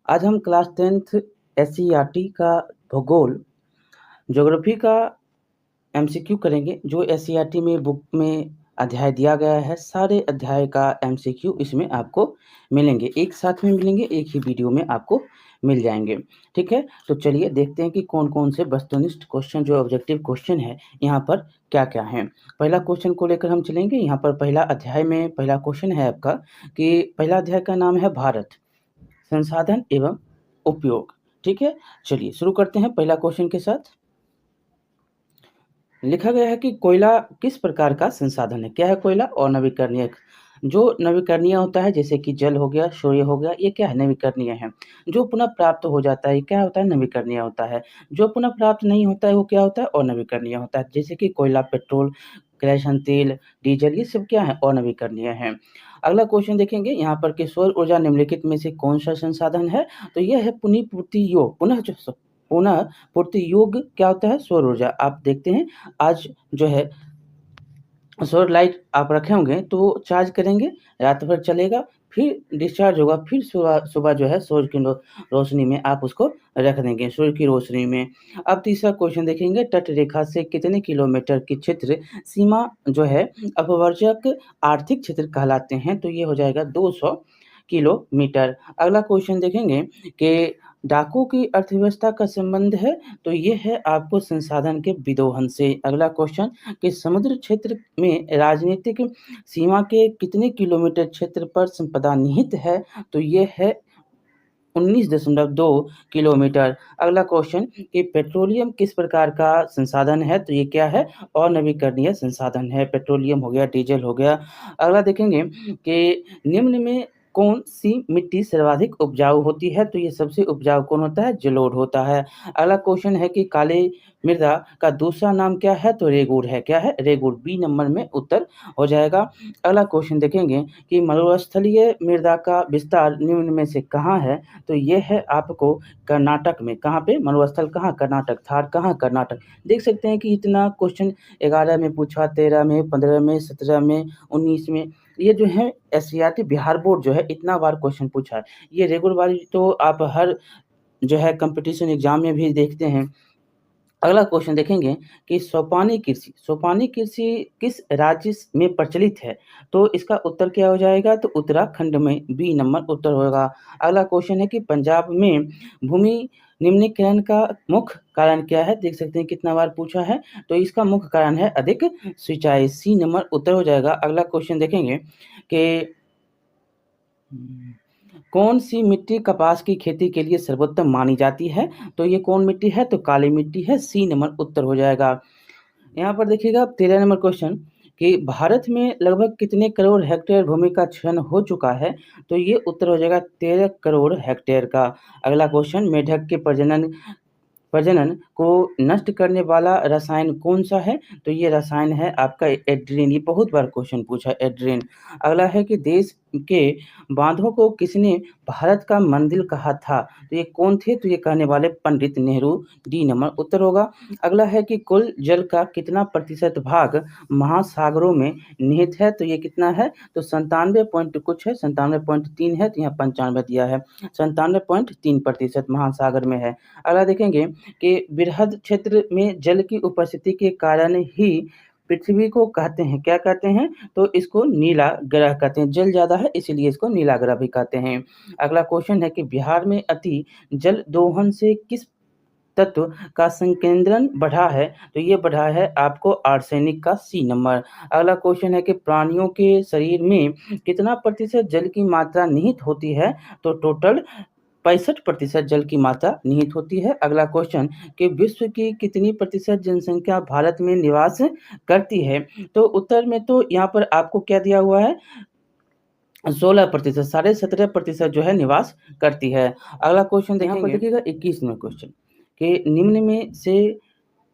आज हम class 10th SCERT का भूगोल ज्योग्राफी का एमसीक्यू करेंगे। जो एससीईआरटी में बुक में अध्याय दिया गया है, सारे अध्याय का एमसीक्यू इसमें आपको मिलेंगे, एक साथ में मिलेंगे, एक ही वीडियो में आपको मिल जाएंगे। ठीक है, तो चलिए देखते हैं कि कौन कौन से वस्तुनिष्ठ क्वेश्चन, जो ऑब्जेक्टिव क्वेश्चन है, यहाँ पर क्या क्या है। पहला क्वेश्चन को लेकर हम चलेंगे। यहाँ पर पहला अध्याय में पहला क्वेश्चन है आपका कि पहला अध्याय का नाम है भारत, संसाधन एवं उपयोग। ठीक है, चलिए शुरू करते हैं पहला क्वेश्चन के साथ। लिखा गया है कि कोयला किस प्रकार का संसाधन है। क्या है कोयला? अनवीकरणीय। जो नवीकरणीय होता है, जैसे कि जल हो गया, सूर्य हो गया, ये क्या है? नवीकरणीय है। जो पुनः प्राप्त हो जाता है, ये क्या होता है? नवीकरणीय होता है। जो पुनः प्राप्त नहीं होता है, वो क्या होता है? अनवीकरणीय होता है। जैसे कि कोयला, पेट्रोल, केरोसिन तेल, डीजल, ये सब क्या है? अनवीकरणीय है। अगला क्वेश्चन देखेंगे यहाँ पर कि सौर ऊर्जा निम्नलिखित में से कौन सा संसाधन है। तो यह है पुनःपूर्ति योग। पुनः पूर्ति योग्य क्या होता है? सौर ऊर्जा। आप देखते हैं आज जो है सौर लाइट आप रखे होंगे तो चार्ज करेंगे, रात भर चलेगा, फिर डिस्चार्ज होगा, फिर सुबह सुबह जो है सूर्य की रोशनी में आप उसको रख देंगे, सूर्य की रोशनी में। अब तीसरा क्वेश्चन देखेंगे, तट रेखा से कितने किलोमीटर की क्षेत्र सीमा जो है अपवर्जक आर्थिक क्षेत्र कहलाते हैं। तो ये हो जाएगा 200 किलोमीटर। अगला क्वेश्चन देखेंगे कि डाकों की अर्थव्यवस्था का संबंध है। तो ये है आपको संसाधन के विदोहन से। अगला क्वेश्चन कि समुद्र क्षेत्र में राजनीतिक सीमा के कितने किलोमीटर क्षेत्र पर संपदा निहित है। तो ये है 19.2 किलोमीटर। अगला क्वेश्चन कि पेट्रोलियम किस प्रकार का संसाधन है। तो ये क्या है? अनवीकरणीय संसाधन है। पेट्रोलियम हो गया, डीजल हो गया। अगला देखेंगे कि निम्न में कौन सी मिट्टी सर्वाधिक उपजाऊ होती है। तो ये सबसे उपजाऊ कौन होता है? जलोढ़ होता है। अगला क्वेश्चन है कि काले मृदा का दूसरा नाम क्या है। तो रेगुड़ है। क्या है? रेगुड़। बी नंबर में उत्तर हो जाएगा। अगला क्वेश्चन देखेंगे कि मरुस्थलीय मृदा का विस्तार निम्न में से कहाँ है। तो ये है आपको कर्नाटक में। कहाँ पे? मरुस्थल कहाँ? कर्नाटक। थार कहाँ? कर्नाटक। देख सकते हैं कि इतना क्वेश्चन 11 में पूछा, 13 में, 15 में, 17 में, 19 में। ये जो है एससीईआरटी बिहार बोर्ड जो है इतना बार क्वेश्चन पूछा है। ये रेगुलर वाली तो आप हर जो है कंपटीशन एग्जाम में भी देखते हैं। अगला क्वेश्चन देखेंगे कि सोपानी कृषि किस राज्य में प्रचलित है। तो इसका उत्तर क्या हो जाएगा? तो उत्तराखंड में। बी नंबर उत्तर होगा। अगला क्वेश्चन है कि पंजाब में भूमि निम्नीकरण का मुख्य कारण क्या है। देख सकते हैं कितना बार पूछा है। तो इसका मुख्य कारण है अधिक सिंचाई। सी नंबर उत्तर हो जाएगा। अगला क्वेश्चन देखेंगे कि कौन सी मिट्टी कपास की खेती के लिए सर्वोत्तम मानी जाती है। तो ये कौन मिट्टी है? तो काली मिट्टी है। सी नंबर उत्तर हो जाएगा। यहाँ पर देखिएगा 13 नंबर क्वेश्चन कि भारत में लगभग कितने करोड़ हेक्टेयर भूमि का क्षरण हो चुका है। तो ये उत्तर हो जाएगा 13 करोड़ हेक्टेयर का। अगला क्वेश्चन, मेढक के प्रजनन को नष्ट करने वाला रसायन कौन सा है। तो ये रसायन है आपका एड्रीन। ये बहुत बार क्वेश्चन पूछा, एड्रीन। अगला है कि देश के बांधों को किसने भारत का मंदिर कहा था। तो ये कौन थे? तो ये कहने वाले पंडित नेहरू। डी नंबर उत्तर होगा। अगला है कि कुल जल का कितना प्रतिशत भाग महासागरों में निहित है। तो ये कितना है? तो 97 पॉइंट कुछ है, 97.3 है। तो यहाँ 95 दिया है। 97.3% महासागर में है। अगला देखेंगे कि बृहद क्षेत्र में जल की उपस्थिति के कारण ही पृथ्वी को कहते हैं, क्या कहते हैं? तो इसको नीला ग्रह कहते हैं। जल ज़्यादा है इसीलिए इसको नीला ग्रह भी कहते हैं। अगला क्वेश्चन है कि बिहार में अति जल दोहन से किस तत्व का संकेंद्रण बढ़ा है। तो ये बढ़ा है आपको आर्सेनिक का। सी नंबर। अगला क्वेश्चन है कि प्राणियों के शरीर में कितना प्रतिशत जल की मात्रा निहित होती है। तो टोटल 65% जल की मात्रा निहित होती है। अगला क्वेश्चन कि विश्व की कितनी प्रतिशत जनसंख्या भारत में निवास करती है। तो उत्तर में तो यहाँ पर आपको क्या दिया हुआ है? 16%, 17.5% जो है निवास करती है। अगला क्वेश्चन देखेंगे, यहाँ पर देखिएगा 21वां क्वेश्चन कि निम्न में से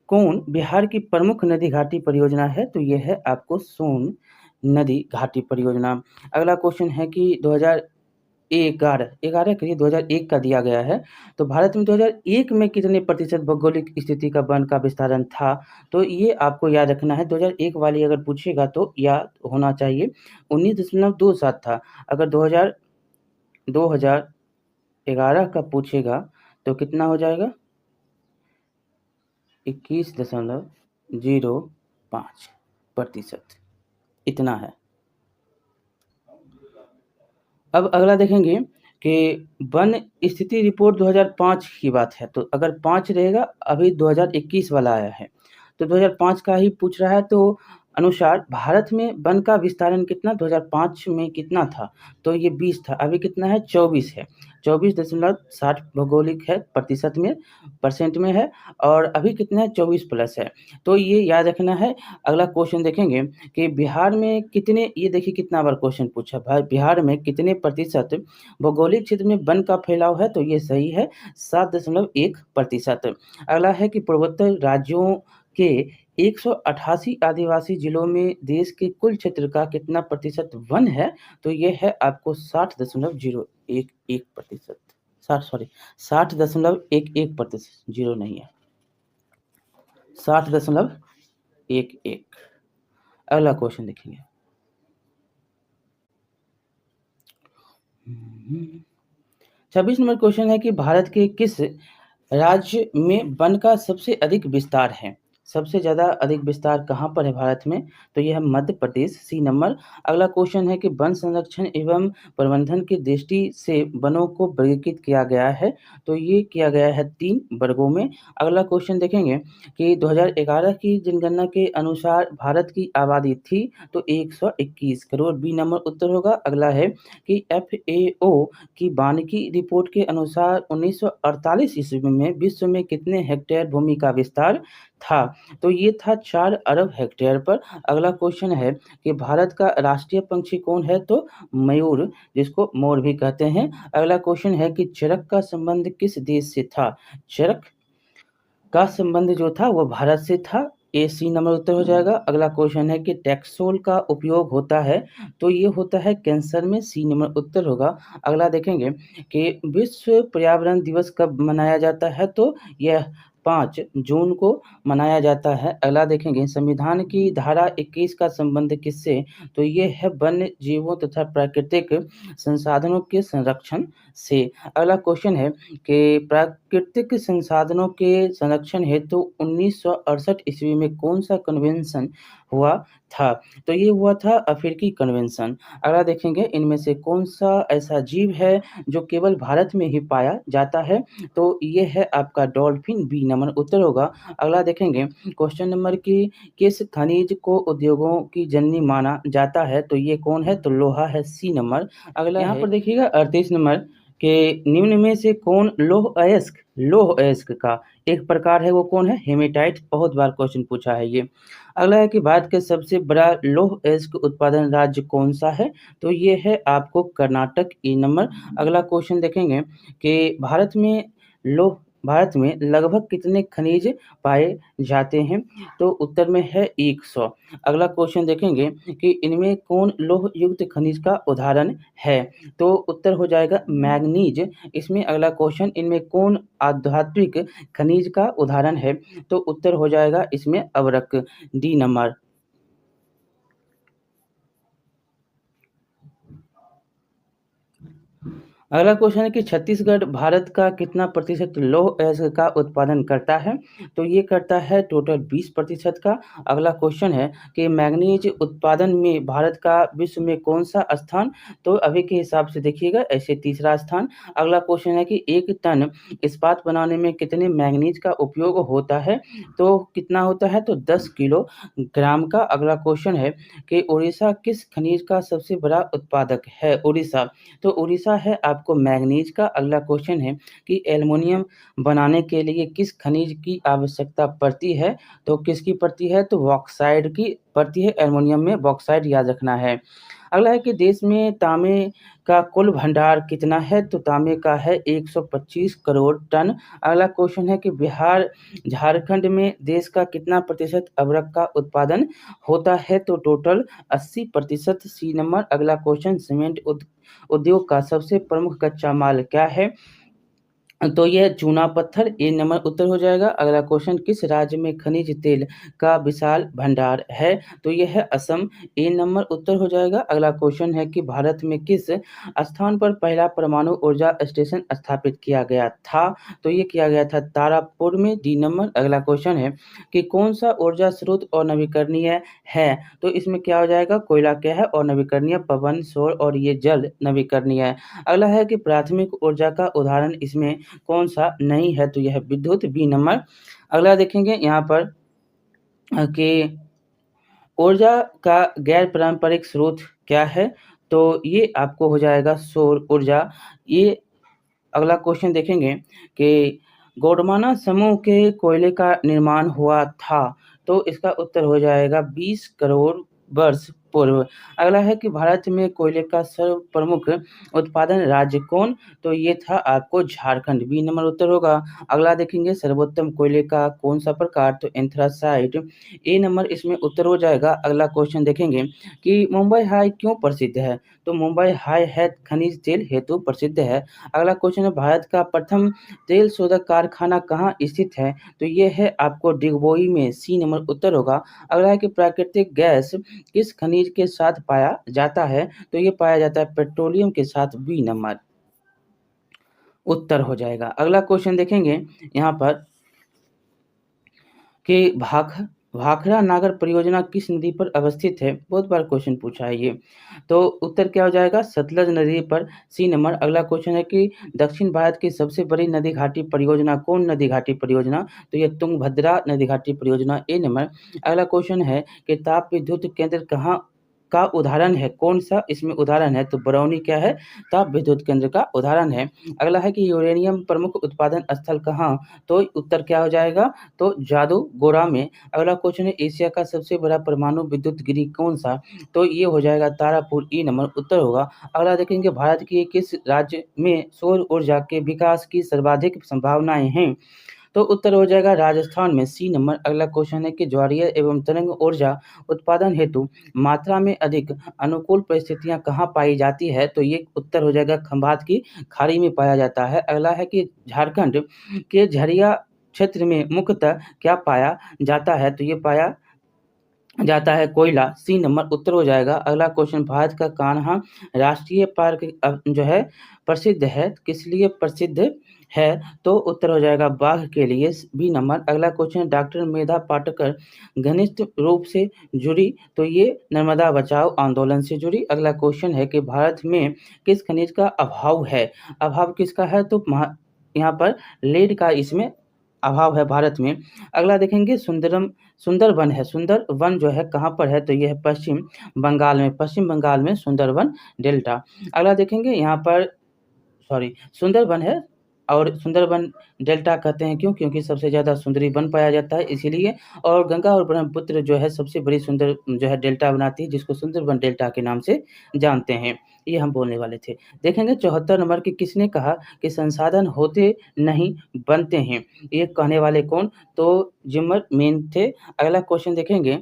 कौन बिहार की प्रमुख नदी घाटी परियोजना है। तो ये है आपको सोन नदी घाटी परियोजना। अगला क्वेश्चन है कि 2011 के लिए 2001 का दिया गया है। तो भारत में 2001 में कितने प्रतिशत भौगोलिक स्थिति का वन का विस्तारण था। तो ये आपको याद रखना है। 2001 वाली अगर पूछेगा तो याद होना चाहिए 19.27 था। अगर 2000 11 का पूछेगा तो कितना हो जाएगा? 21.05% इतना है। अब अगला देखेंगे कि वन स्थिति रिपोर्ट 2005 की बात है, तो अगर 5 रहेगा, अभी 2021 वाला आया है, तो 2005 का ही पूछ रहा है, तो अनुसार भारत में वन का विस्तारण कितना 2005 में कितना था? तो ये 20 था, अभी कितना है? 24 है। 24.60 भौगोलिक है, प्रतिशत में, परसेंट में है, और अभी कितना है? 24 प्लस है। तो ये याद रखना है। अगला क्वेश्चन देखेंगे कि बिहार में कितने, ये देखिए कितना बार क्वेश्चन पूछा भाई, बिहार में कितने प्रतिशत भौगोलिक क्षेत्र में वन का फैलाव है? तो ये सही है, 7.1%। अगला है कि पूर्वोत्तर राज्यों के 188 आदिवासी जिलों में देश के कुल क्षेत्र का कितना प्रतिशत वन है? तो ये है आपको 60.011%। 60.11%, जीरो नहीं है, 60.11। अगला क्वेश्चन देखेंगे। 26 नंबर क्वेश्चन है कि भारत के किस राज्य में वन का सबसे अधिक विस्तार है? सबसे ज़्यादा अधिक विस्तार कहाँ पर है भारत में? तो ये है मध्य प्रदेश, सी नंबर। अगला क्वेश्चन है कि वन संरक्षण एवं प्रबंधन की दृष्टि से वनों को वर्गीकृत किया गया है, तो ये किया गया है 3 वर्गों में। अगला क्वेश्चन देखेंगे कि 2011 की जनगणना के अनुसार भारत की आबादी थी, तो 121 करोड़, बी नंबर उत्तर होगा। अगला है कि एफएओ की वानिकी रिपोर्ट के अनुसार 1948 ईस्वी में विश्व में कितने हेक्टेयर भूमि का विस्तार था? तो ये था 4 अरब हेक्टेयर पर। अगला क्वेश्चन है कि भारत का राष्ट्रीय पंछी कौन है? तो मयूर, जिसको मोर भी कहते हैं। अगला क्वेश्चन है कि चरक का संबंध किस देश से था? चरक का संबंध जो था वो भारत से था, ए सी नंबर उत्तर हो जाएगा। अगला क्वेश्चन है कि टैक्सोल का उपयोग होता है, तो ये होता है कैंसर में, सी नंबर उत्तर होगा। अगला देखेंगे कि विश्व पर्यावरण दिवस कब मनाया जाता है? तो यह 5 जून को मनाया जाता है। अगला देखेंगे संविधान की धारा 21 का संबंध किससे? तो ये है वन्य जीवों तथा प्राकृतिक संसाधनों के संरक्षण से। अगला क्वेश्चन है कि प्राकृतिक संसाधनों के संरक्षण हेतु 1968 ईस्वी में कौन-सा कन्वेंशन हुआ था? तो ये हुआ था अफ्रीकी कन्वेंशन। अगला देखेंगे इनमें से कौन-सा ऐसा जीव है जो केवल भारत में ही पाया जाता है? तो ये है आपका डॉल्फिन, बी नंबर उत्तर होगा। अगला देखेंगे क्वेश्चन नंबर कि किस खनिज को उद्योगों की जननी माना जाता है? तो ये कौन है? तो लोहा है, सी नंबर। अगला यहाँ पर देखिएगा 38 नंबर कि निम्न में से कौन लौह अयस्क का एक प्रकार है, वो कौन है? हेमेटाइट। बहुत बार क्वेश्चन पूछा है ये। अगला है कि भारत के सबसे बड़ा लौह अयस्क उत्पादन राज्य कौन सा है? तो ये है आपको कर्नाटक, ई नंबर। अगला क्वेश्चन देखेंगे कि भारत में लगभग कितने खनिज पाए जाते हैं? तो उत्तर में है 100। अगला क्वेश्चन देखेंगे कि इनमें कौन लौह युक्त खनिज का उदाहरण है? तो उत्तर हो जाएगा मैंगनीज। इसमें अगला क्वेश्चन, इनमें कौन आध्यात्मिक खनिज का उदाहरण है? तो उत्तर हो जाएगा इसमें अवरक, डी नंबर। अगला क्वेश्चन है कि छत्तीसगढ़ भारत का कितना प्रतिशत लौह अयस्क का उत्पादन करता है? तो ये करता है टोटल 20% का। अगला क्वेश्चन है कि मैंगनीज उत्पादन में भारत का विश्व में कौन-सा स्थान? तो अभी के हिसाब से देखिएगा ऐसे तीसरा स्थान। अगला क्वेश्चन है कि 1 टन इस्पात बनाने में कितने मैंगनीज का उपयोग होता है? तो कितना होता है? तो 10 किलोग्राम का। अगला क्वेश्चन है कि उड़ीसा किस खनिज का सबसे बड़ा उत्पादक है? उड़ीसा, तो उड़ीसा है आपको मैंगनीज का। अगला क्वेश्चन है कि एल्युमीनियम बनाने के लिए किस खनिज की आवश्यकता पड़ती है? तो किसकी पड़ती है? तो बॉक्साइट की पड़ती है, एल्युमीनियम में बॉक्साइट याद रखना है। अगला है कि देश में तांबे का कुल भंडार कितना है? तो तांबे का है 125 करोड़ टन। अगला क्वेश्चन है कि बिहार, झारखंड में देश का कितना प्रतिशत अबरक का उत्पादन होता है? तो टोटल 80%, सी नंबर। अगला क्वेश्चन सीमेंट उद्योग का सबसे प्रमुख कच्चा माल क्या है? तो यह चूना पत्थर ए नंबर उत्तर हो जाएगा। अगला क्वेश्चन किस राज्य में खनिज तेल का विशाल भंडार है? तो यह है असम, ए नंबर उत्तर हो जाएगा। अगला क्वेश्चन है कि भारत में किस स्थान पर पहला परमाणु ऊर्जा स्टेशन स्थापित किया गया था? तो ये किया गया था तारापुर में, डी नंबर। अगला क्वेश्चन है कि कौन सा ऊर्जा स्रोत और नवीकरणीय है? तो इसमें क्या हो जाएगा? कोयला क्या है और नवीकरणीय? पवन, सौर और ये जल नवीकरणीय है। अगला है कि प्राथमिक ऊर्जा का उदाहरण इसमें कौन सा नहीं है? तो यह विद्युत, बी नंबर। अगला देखेंगे यहाँ पर कि ऊर्जा का गैर पारंपरिक स्रोत क्या है? तो ये आपको हो जाएगा सौर ऊर्जा। ये अगला क्वेश्चन देखेंगे कि गोंडवाना समूह के कोयले का निर्माण हुआ था, तो इसका उत्तर हो जाएगा 20 करोड़ वर्ष पूर्व। अगला है कि भारत में कोयले का सर्व प्रमुख उत्पादन राज्य कौन? तो ये था आपको झारखंड, बी नंबर उत्तर होगा। अगला देखेंगे सर्वोत्तम कोयले का कौन सा प्रकार? तो एंथ्रासाइट, ए नंबर इसमें उत्तर हो जाएगा। अगला क्वेश्चन देखेंगे कि मुंबई हाई क्यों प्रसिद्ध है? तो मुंबई हाई है खनिज तेल हेतु प्रसिद्ध है। अगला क्वेश्चन है भारत का प्रथम तेल शोधक कारखाना कहाँ स्थित है? तो ये है आपको डिगबोई में, सी नंबर उत्तर होगा। अगला है कि प्राकृतिक गैस किस खनिज के साथ पाया जाता है? तो ये पाया जाता है पेट्रोलियम के साथ, बी नंबर उत्तर हो जाएगा। अगला क्वेश्चन देखेंगे यहाँ पर कि भाखड़ा नागर परियोजना किस नदी पर अवस्थित है? बहुत बार क्वेश्चन पूछा है ये। तो उत्तर क्या हो जाएगा? सतलज नदी पर, सी नंबर। अगला क्वेश्चन है कि दक्षिण भारत की सबसे बड़ी नदी घाटी परियोजना कौन नदी घाटी परियोजना? तो ये तुंगभद्रा नदी घाटी परियोजना, ए नंबर। अगला क्वेश्चन है कि ताप विद्युत केंद्र कहाँ का उदाहरण है? कौन सा इसमें उदाहरण है? तो बरौनी क्या है? ताप विद्युत केंद्र का उदाहरण है। अगला है कि यूरेनियम प्रमुख उत्पादन स्थल कहाँ? तो उत्तर क्या हो जाएगा? तो जादूगोड़ा में। अगला क्वेश्चन है एशिया का सबसे बड़ा परमाणु विद्युत गिरी कौन सा? तो ये हो जाएगा तारापुर, ई नंबर उत्तर होगा। अगला देखेंगे भारत के किस राज्य में सौर ऊर्जा के विकास की सर्वाधिक संभावनाएं हैं? तो उत्तर हो जाएगा राजस्थान में, सी नंबर। अगला क्वेश्चन है कि ज्वारीय एवं तरंग ऊर्जा उत्पादन हेतु मात्रा में अधिक अनुकूल परिस्थितियां कहाँ पाई जाती है? तो ये उत्तर हो जाएगा खंभात की खाड़ी में पाया जाता है। अगला है कि झारखंड के झरिया क्षेत्र में मुख्यतः क्या पाया जाता है? तो ये पाया जाता है कोयला, सी नंबर उत्तर हो जाएगा। अगला क्वेश्चन भारत का कान्हा राष्ट्रीय पार्क जो है प्रसिद्ध है, किस लिए प्रसिद्ध है? तो उत्तर हो जाएगा बाघ के लिए, बी नंबर। अगला क्वेश्चन डॉक्टर मेधा पाटकर घनिष्ठ रूप से जुड़ी, तो ये नर्मदा बचाओ आंदोलन से जुड़ी। अगला क्वेश्चन है कि भारत में किस खनिज का अभाव है? अभाव किसका है? तो यहाँ पर लेड का इसमें अभाव है भारत में। अगला देखेंगे सुंदरवन है, सुंदरवन जो है कहाँ पर है? तो यह है पश्चिम बंगाल में, पश्चिम बंगाल में सुंदरवन डेल्टा। अगला देखेंगे यहाँ पर सुंदरवन है और सुंदरवन डेल्टा कहते हैं क्यों? क्योंकि सबसे ज़्यादा सुंदरी वन पाया जाता है इसीलिए। और गंगा और ब्रह्मपुत्र जो है सबसे बड़ी सुंदर जो है डेल्टा बनाती है, जिसको सुंदरवन डेल्टा के नाम से जानते हैं। ये हम बोलने वाले थे। देखेंगे 74 नंबर की किसने कहा कि संसाधन होते नहीं बनते हैं? ये कहने वाले कौन? तो जिमरमैन थे। अगला क्वेश्चन देखेंगे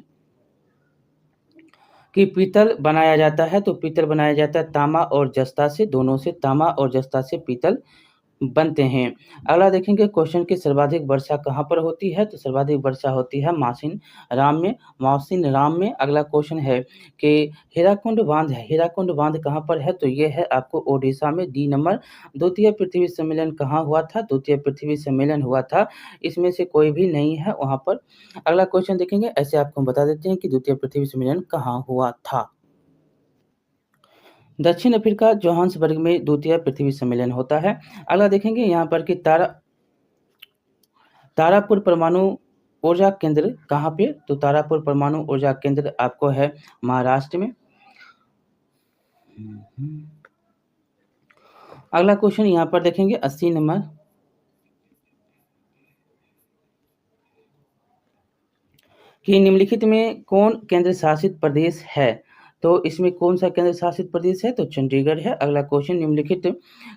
कि पीतल बनाया जाता है, तो पीतल बनाया जाता है तांबा और जस्ता से, दोनों से, तांबा और जस्ता से पीतल बनते हैं। अगला देखेंगे क्वेश्चन की सर्वाधिक वर्षा कहाँ पर होती है? तो सर्वाधिक वर्षा होती है मासिन राम में। अगला क्वेश्चन है कि हीराकुंड बांध है, हीराकुंड बांध कहाँ पर है? तो ये है आपको ओडिशा में, डी नंबर। द्वितीय पृथ्वी सम्मेलन कहाँ हुआ था? द्वितीय पृथ्वी सम्मेलन हुआ था, इसमें से कोई भी नहीं है वहाँ पर। अगला क्वेश्चन देखेंगे, ऐसे आपको हम बता देते हैं कि द्वितीय पृथ्वी सम्मेलन कहाँ हुआ था। दक्षिण अफ्रीका जोहान्सबर्ग में द्वितीय पृथ्वी सम्मेलन होता है। अगला देखेंगे यहाँ पर कि तारापुर परमाणु ऊर्जा केंद्र कहाँ पे? तो तारापुर परमाणु ऊर्जा केंद्र आपको है महाराष्ट्र में। अगला क्वेश्चन यहाँ पर देखेंगे 80 नंबर कि निम्नलिखित में कौन केंद्र शासित प्रदेश है? तो इसमें कौन सा केंद्र शासित प्रदेश है? तो चंडीगढ़ है। अगला क्वेश्चन निम्नलिखित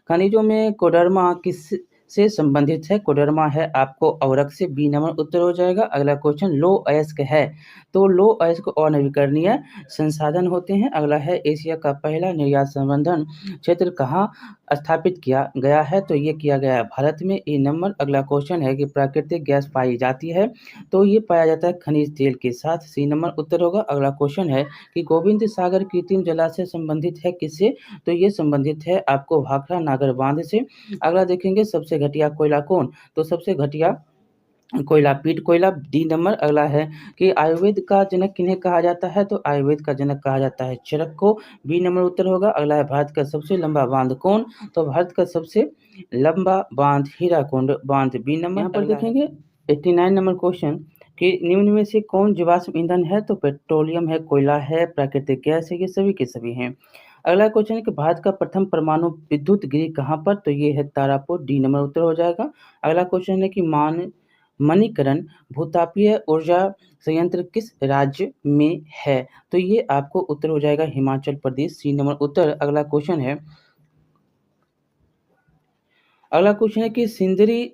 खनिजों में कोडरमा किस से संबंधित है? कोडरमा है आपको अवरक से, बी नंबर उत्तर हो जाएगा। अगला क्वेश्चन लो अयस्क है, तो लो अयस्क और नवीकरणीय संसाधन होते हैं। अगला है एशिया का पहला निर्यात संवर्धन क्षेत्र कहाँ स्थापित किया गया है? तो ये किया गया है भारत में। ए नंबर। अगला क्वेश्चन है कि प्राकृतिक गैस पाई जाती है, तो ये पाया जाता है खनिज तेल के साथ। सी नंबर उत्तर होगा। अगला क्वेश्चन है कि गोविंद सागर कृत्रिम जलाशय संबंधित है किससे? तो ये संबंधित है आपको भाखड़ा नागर बांध से। अगला देखेंगे सबसे घटिया कोयला कौन? तो सबसे घटिया कोयला पीट कोयला। D number. अगला है कि आयुर्वेद का जनक किन्हें कहा जाता है? तो आयुर्वेद का जनक कहा जाता है चरक को। बी नंबर उत्तर होगा। अगला है भारत का सबसे लंबा बांध कौन? तो भारत का सबसे लंबा बांध हीराकुंड बांध। B number. यहाँ पर देखेंगे 89 नंबर क्वेश्चन कि निम्न में से कौन जीवाश्म ईंधन है? तो पेट्रोलियम है, कोयला है, प्राकृतिक गैस है, ये सभी के सभी हैं। अगला क्वेश्चन है कि भारत का प्रथम परमाणु विद्युत गृह कहाँ पर? तो ये है तारापुर। डी नंबर उत्तर हो जाएगा। अगला क्वेश्चन है कि मणिकरण भूतापीय ऊर्जा संयंत्र किस राज्य में है? तो ये आपको उत्तर हो जाएगा हिमाचल प्रदेश। सी नंबर उत्तर। अगला क्वेश्चन है कि सिंदरी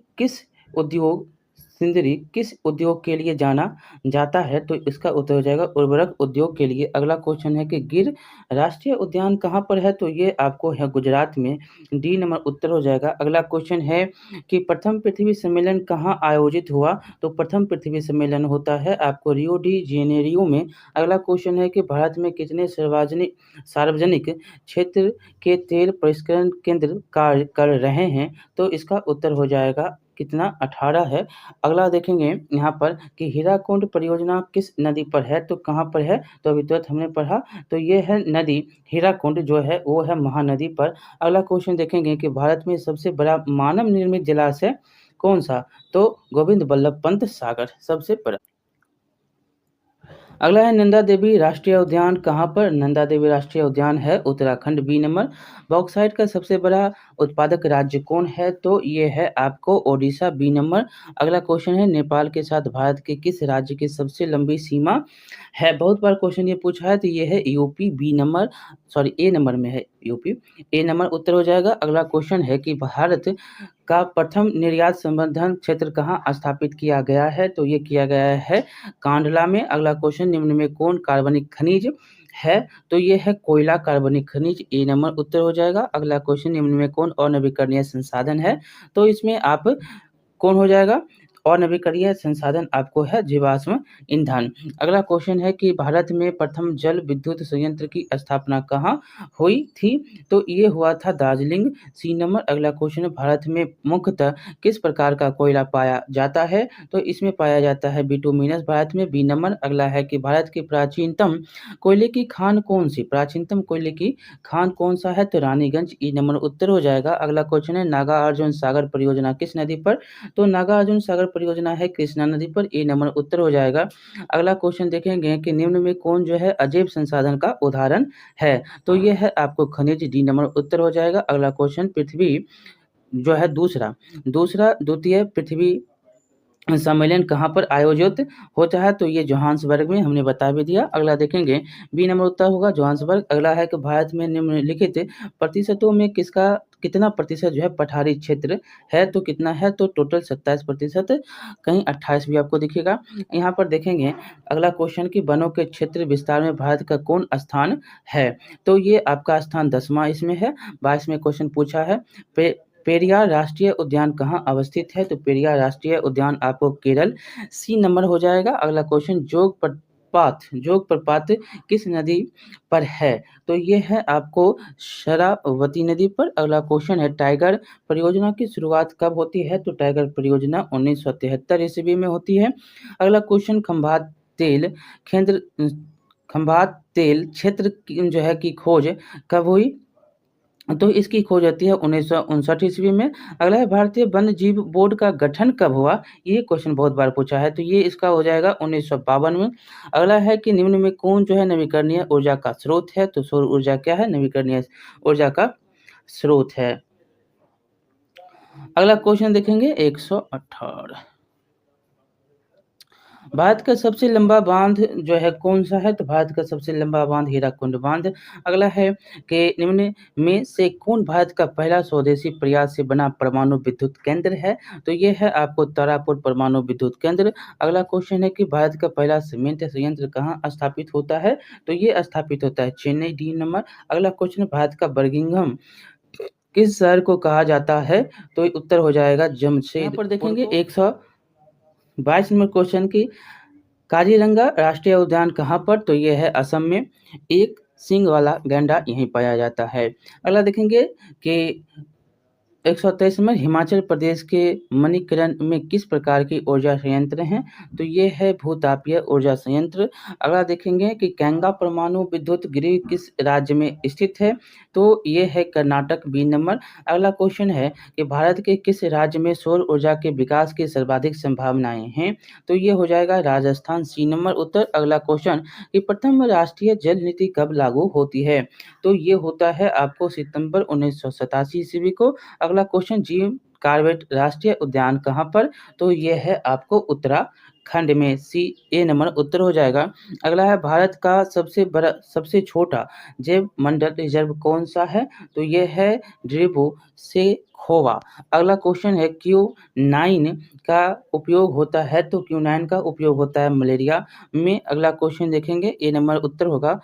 किस उद्योग के लिए जाना जाता है? तो इसका उत्तर हो जाएगा उर्वरक उद्योग के लिए। अगला क्वेश्चन है कि गिर राष्ट्रीय उद्यान कहाँ पर है? तो ये आपको है गुजरात में। डी नंबर उत्तर हो जाएगा। अगला क्वेश्चन है कि प्रथम पृथ्वी सम्मेलन कहाँ आयोजित हुआ? तो प्रथम पृथ्वी सम्मेलन होता है आपको रियो डी जेनेरियो में। अगला क्वेश्चन है कि भारत में कितने सार्वजनिक क्षेत्र के तेल परिष्करण केंद्र कार्य कर रहे हैं? तो इसका उत्तर हो जाएगा कितना? 18 है। अगला देखेंगे यहाँ पर कि हीराकुंड परियोजना किस नदी पर है? तो कहाँ पर है? तो अभी तुरंत हमने पढ़ा, तो ये है नदी हीराकुंड जो है वो है महानदी पर। अगला क्वेश्चन देखेंगे कि भारत में सबसे बड़ा मानव निर्मित जलाशय कौन सा? तो गोविंद बल्लभ पंत सागर सबसे बड़ा। अगला है नंदा देवी राष्ट्रीय उद्यान कहाँ पर? नंदा देवी राष्ट्रीय उद्यान है उत्तराखंड। B number. बॉक्साइट का सबसे बड़ा उत्पादक राज्य कौन है? तो ये है आपको ओडिशा। B number. अगला क्वेश्चन है नेपाल के साथ भारत के किस राज्य की सबसे लंबी सीमा है? बहुत बार क्वेश्चन ये पूछा है, तो ये है यूपी। बी नंबर, सॉरी ए नंबर में है यूपी। ए नंबर उत्तर हो जाएगा। अगला क्वेश्चन है कि भारत का प्रथम निर्यात संवर्धन क्षेत्र कहाँ स्थापित किया गया है? तो ये किया गया है कांडला में। अगला क्वेश्चन निम्न में कौन कार्बनिक खनिज है? तो ये है कोयला कार्बनिक खनिज। ए नंबर उत्तर हो जाएगा। अगला क्वेश्चन निम्न में कौन अनवीकरणीय संसाधन है? तो इसमें आप कौन हो जाएगा? और नवीकरणीय संसाधन आपको है जीवाश्म ईंधन। अगला क्वेश्चन है कि भारत में प्रथम जल विद्युत संयंत्र की स्थापना कहाँ हुई थी? तो ये हुआ था दार्जिलिंग। C number. अगला क्वेश्चन है भारत में मुख्यतः किस प्रकार का कोयला पाया जाता है? तो इसमें पाया जाता है बिटुमिनस भारत में। B number. अगला है कि भारत की प्राचीनतम कोयले की खान कौन सी? प्राचीनतम कोयले की खान कौन सा है? तो रानीगंज। ई नंबर उत्तर हो जाएगा। अगला क्वेश्चन है नागार्जुन सागर परियोजना किस नदी पर? तो नागार्जुन सागर परियोजना है कृष्णा नदी पर। ए नंबर उत्तर हो जाएगा। अगला क्वेश्चन देखेंगे कि निम्न में कौन जो है अजैव संसाधन का उदाहरण है? तो ये है आपको खनिज। डी नंबर उत्तर हो जाएगा। अगला क्वेश्चन पृथ्वी जो है दूसरा दूसरा द्वितीय पृथ्वी सम्मेलन कहाँ पर आयोजित होता है? तो ये जोहान्सबर्ग में, हमने बता भी दिया। अगला देखेंगे बी नंबर उत्तर होगा जोहान्सबर्ग। अगला है कि भारत में निम्नलिखित प्रतिशतों में किसका कितना प्रतिशत जो है पठारी क्षेत्र है? तो कितना है? तो टोटल 27%, कहीं 28 भी आपको दिखेगा। यहाँ पर देखेंगे अगला क्वेश्चन कि वनों के क्षेत्र विस्तार में भारत का कौन स्थान है? तो ये आपका स्थान 10वां इसमें है। 22वें क्वेश्चन पूछा है पेरियार राष्ट्रीय उद्यान कहाँ अवस्थित है? तो पेरियार राष्ट्रीय उद्यान आपको केरल। सी नंबर हो जाएगा। अगला क्वेश्चन जोग प्रपात किस नदी पर है? तो ये है आपको शरावती नदी पर। अगला क्वेश्चन है टाइगर परियोजना की शुरुआत कब होती है? तो टाइगर परियोजना 1973 ईस्वी में होती है। अगला क्वेश्चन खंभात तेल क्षेत्र जो है की खोज कब हुई? तो इसकी खोज होती है 1959 ईस्वी में। अगला है भारतीय वन्य जीव बोर्ड का गठन कब हुआ? ये क्वेश्चन बहुत बार पूछा है, तो ये इसका हो जाएगा 1952 में। अगला है कि निम्न में कौन जो है नवीकरणीय ऊर्जा का स्रोत है? तो सौर ऊर्जा क्या है? नवीकरणीय ऊर्जा का स्रोत है। अगला क्वेश्चन देखेंगे 118। भारत का सबसे लंबा बांध जो है कौन सा है? तो भारत का सबसे लंबा बांध हीराकुंड बांध। अगला है कि निम्न में से कौन भारत का पहला स्वदेशी प्रयास से बना परमाणु विद्युत केंद्र है? तो ये है आपको तारापुर परमाणु विद्युत केंद्र। अगला क्वेश्चन है कि भारत का पहला सीमेंट संयंत्र कहाँ स्थापित होता है? तो ये स्थापित होता है चेन्नई। D number. अगला क्वेश्चन भारत का बर्मिंघम किस शहर को कहा जाता है? तो उत्तर हो जाएगा जमशेदपुर यहाँ पर देखेंगे 122 नंबर क्वेश्चन की काजीरंगा राष्ट्रीय उद्यान कहाँ पर? तो ये है असम में। एक सींग वाला गैंडा यहीं पाया जाता है। अगला देखेंगे कि 123 में हिमाचल प्रदेश के मणिकरण में किस प्रकार की ऊर्जा संयंत्र हैं? तो ये है भूतापीय ऊर्जा संयंत्र। अगला देखेंगे कि कैंगा परमाणु विद्युत गृह किस राज्य में स्थित है? तो ये है कर्नाटक, बी नंबर। अगला क्वेश्चन है कि भारत के किस राज्य में सौर ऊर्जा के विकास की सर्वाधिक संभावनाएं हैं? तो ये हो जाएगा राजस्थान, सी नंबर उत्तर। अगला क्वेश्चन कि प्रथम राष्ट्रीय जल नीति कब लागू होती है? तो ये होता है आपको सितंबर 1987 ईस्वी को। अगला क्वेश्चन जिम कॉर्बेट राष्ट्रीय उद्यान कहाँ पर? तो ये है आपको उत्तराखंड में, सी ए नंबर उत्तर हो जाएगा। अगला है भारत का सबसे छोटा जैव मंडल रिजर्व कौन सा है? तो ये है ड्रीबू से खोवा। अगला क्वेश्चन है Q9 का उपयोग होता है? तो Q9 का उपयोग होता है मलेरिया में। अगला क्वेश्चन देखेंगे, ए नंबर उत्तर होगा।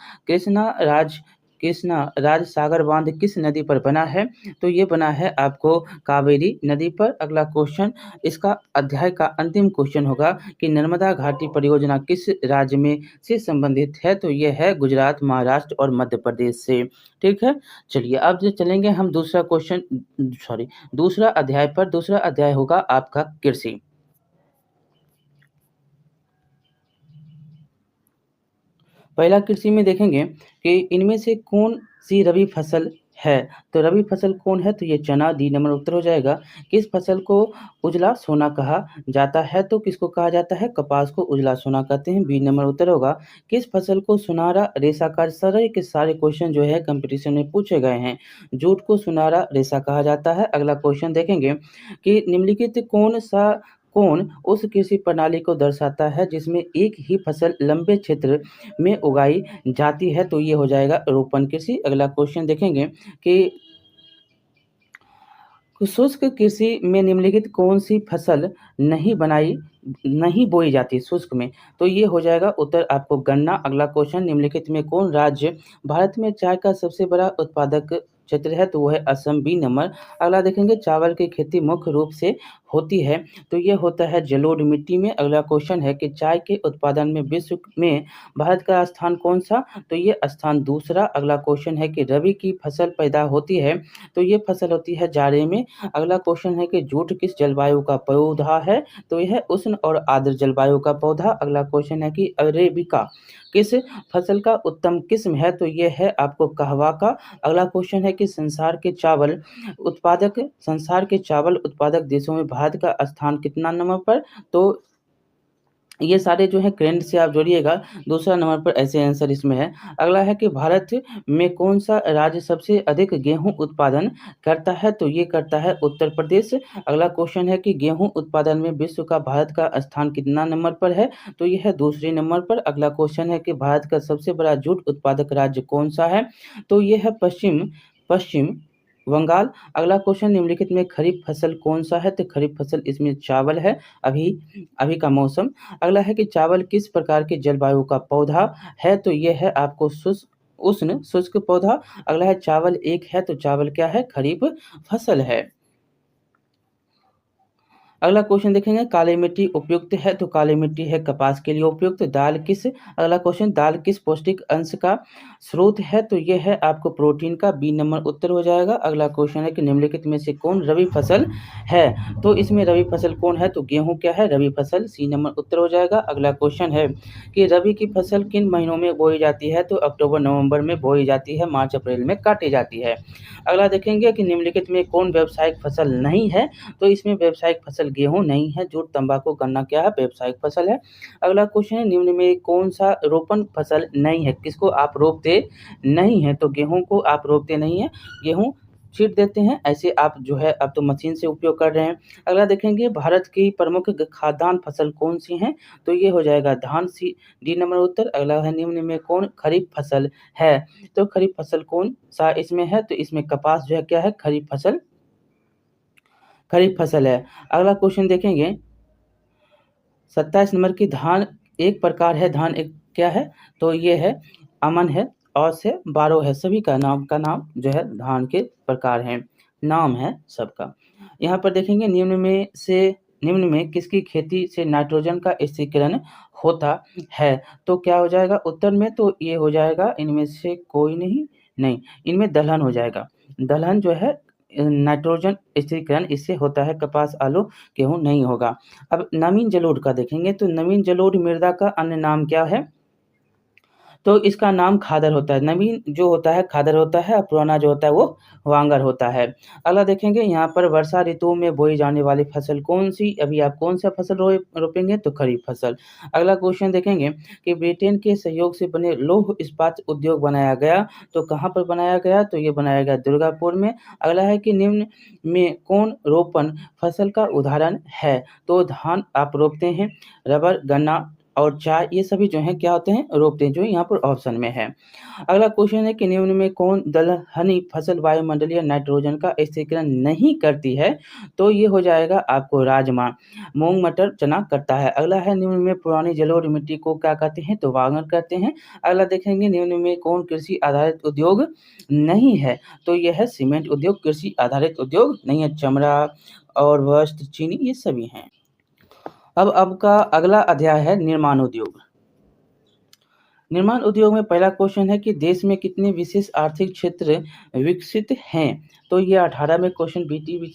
कृष्णा राज सागर बांध किस नदी पर बना है? तो ये बना है आपको कावेरी नदी पर। अगला क्वेश्चन, इसका अध्याय का अंतिम क्वेश्चन होगा कि नर्मदा घाटी परियोजना किस राज्य में से संबंधित है? तो ये है गुजरात, महाराष्ट्र और मध्य प्रदेश से। ठीक है, चलिए अब जो चलेंगे हम दूसरा अध्याय पर। दूसरा अध्याय होगा आपका कृषि। पहला कृषि में देखेंगे कि इनमें से कौन सी रबी फसल है? तो रबी फसल कौन है? तो ये चना, डी नंबर उत्तर हो जाएगा। किस फसल को उजला सोना कहा जाता है? तो किसको कहा जाता है? कपास को उजला सोना कहते हैं, बी नंबर उत्तर होगा। किस फसल को सुनहरा रेशा कहा? सारे के सारे क्वेश्चन जो है कंपटीशन में पूछे गए हैं। जूट को सुनहरा रेशा कहा जाता है। अगला क्वेश्चन देखेंगे कि निम्नलिखित कौन उस कृषि प्रणाली को दर्शाता है जिसमें एक ही फसल लंबे क्षेत्र में उगाई जाती है? तो ये हो जाएगा रोपण कृषि। अगला क्वेश्चन देखेंगे कि शुष्क कृषि में निम्नलिखित कौन सी फसल नहीं बोई जाती शुष्क में? तो ये हो जाएगा उत्तर आपको गन्ना। अगला क्वेश्चन, निम्नलिखित में कौन राज्य भारत में चाय का सबसे बड़ा उत्पादक क्षेत्र है? तो वो है असम, बी नंबर। अगला देखेंगे चावल की खेती मुख्य रूप से होती है? तो ये होता है जलोढ़ मिट्टी में। अगला क्वेश्चन है कि चाय के उत्पादन में विश्व में भारत का स्थान कौन सा? तो ये स्थान दूसरा। अगला क्वेश्चन है कि रबी की फसल पैदा होती है? तो ये फसल होती है जाड़े में। अगला क्वेश्चन है कि जूट किस जलवायु का पौधा है? तो यह उष्ण और आर्द्र जलवायु का पौधा। अगला क्वेश्चन है कि अरेबिका किस फसल का उत्तम किस्म है? तो ये है आपको कहवा का। अगला क्वेश्चन है कि संसार के चावल उत्पादक देशों में भारत का स्थान कितना नंबर पर? तो ये सारे जो है करंट से आप जोड़िएगा, दूसरा नंबर पर ऐसे आंसर इसमें है। अगला है कि भारत में कौन सा राज्य सबसे अधिक गेहूं उत्पादन करता है? तो ये करता है उत्तर प्रदेश। अगला क्वेश्चन है कि गेहूं उत्पादन में विश्व का भारत का स्थान कितना नंबर पर है? तो ये है दूसरे नंबर पर। अगला क्वेश्चन है कि भारत का सबसे बड़ा जूट उत्पादक राज्य कौन सा है? तो ये है पश्चिम बंगाल। अगला क्वेश्चन, निम्नलिखित में खरीफ फसल कौन सा है? तो खरीफ फसल इसमें चावल है, अभी अभी का मौसम। अगला है कि चावल किस प्रकार के जलवायु का पौधा है? तो ये है आपको उष्ण शुष्क पौधा। अगला है चावल एक है, तो चावल क्या है? खरीफ फसल है। अगला क्वेश्चन देखेंगे काली मिट्टी उपयुक्त है? तो काली मिट्टी है कपास के लिए उपयुक्त। अगला क्वेश्चन, दाल किस पौष्टिक अंश का स्रोत है? तो ये है आपको प्रोटीन का, बी नंबर उत्तर हो जाएगा। अगला क्वेश्चन है कि निम्नलिखित में से कौन रबी फसल है? तो इसमें रबी फसल कौन है? तो गेहूं क्या है? रबी फसल, सी नंबर उत्तर हो जाएगा। अगला क्वेश्चन है कि रबी की फसल किन महीनों में बोई जाती है? तो अक्टूबर नवंबर में बोई जाती है, मार्च अप्रैल में काटी जाती है। अगला देखेंगे कि निम्नलिखित में कौन व्यावसायिक फसल नहीं है? तो इसमें व्यावसायिक फसल गेहूं नहीं है। जूट, तंबाकू, गन्ना क्या है? व्यावसायिक फसल है। अगला क्वेश्चन है निम्न में कौन सा रोपण फसल नहीं है? किसको आप रोपते नहीं है? तो गेहूं को आप रोपते नहीं है, गेहूं छींट देते हैं। ऐसे आप जो है अब तो मशीन से उपयोग कर रहे हैं। अगला देखेंगे भारत की प्रमुख खाद्यान्न फसल कौन सी है? तो ये हो जाएगा धान, सी डी नंबर उत्तर। अगला है निम्न में कौन खरीफ फसल है? तो खरीफ फसल कौन सा इसमें है? तो इसमें कपास जो है क्या है? खरीफ फसल है। अगला क्वेश्चन देखेंगे 27 नंबर की, धान एक प्रकार है, धान एक क्या है? तो ये है अमन है, और से 12 है, सभी का नाम जो है धान के प्रकार हैं। नाम है सबका। यहाँ पर देखेंगे निम्न में किसकी खेती से नाइट्रोजन का स्थिरीकरण होता है? तो क्या हो जाएगा उत्तर में? तो ये हो जाएगा इनमें से कोई नहीं, इनमें दलहन हो जाएगा। दलहन जो है नाइट्रोजन स्थिरीकरण इससे होता है, कपास, आलू, गेहूँ नहीं होगा। अब नवीन जलोढ़ का देखेंगे तो नवीन जलोढ़ मृदा का अन्य नाम क्या है? तो इसका नाम खादर होता है। नवीन जो होता है खादर होता है और पुराना जो होता है वो वांगर होता है। अगला देखेंगे यहाँ पर वर्षा ऋतु में बोई जाने वाली फसल कौन-सी? अभी आप कौन-सा फसल रोपेंगे? तो खरीफ फसल। अगला क्वेश्चन देखेंगे कि ब्रिटेन के सहयोग से बने लौह इस्पात उद्योग बनाया गया, तो कहाँ पर बनाया गया? तो ये बनाया गया दुर्गापुर में। अगला है कि निम्न में कौन रोपण फसल का उदाहरण है? तो धान आप रोपते हैं, रबर, गन्ना और चाय ये सभी जो हैं क्या होते हैं? रोपते हैं, जो यहाँ पर ऑप्शन में है। अगला क्वेश्चन है कि निम्न में कौन दलहनी फसल वायुमंडलीय नाइट्रोजन का स्थिरीकरण नहीं करती है? तो ये हो जाएगा आपको राजमा, मूँग, मटर, चना करता है। अगला है निम्न में पुरानी जलोढ़ मिट्टी को क्या कहते हैं? तो वांगर कहते हैं। अगला देखेंगे निम्न में कौन कृषि आधारित उद्योग नहीं है? तो ये है सीमेंट उद्योग कृषि आधारित उद्योग नहीं है, चमड़ा और वस्त्र, चीनी ये सभी हैं। अब का अगला अध्याय है निर्माण उद्योग। निर्माण उद्योग में पहला क्वेश्चन है कि देश में कितने विशेष आर्थिक क्षेत्र विकसित हैं? तो ये 18 में क्वेश्चन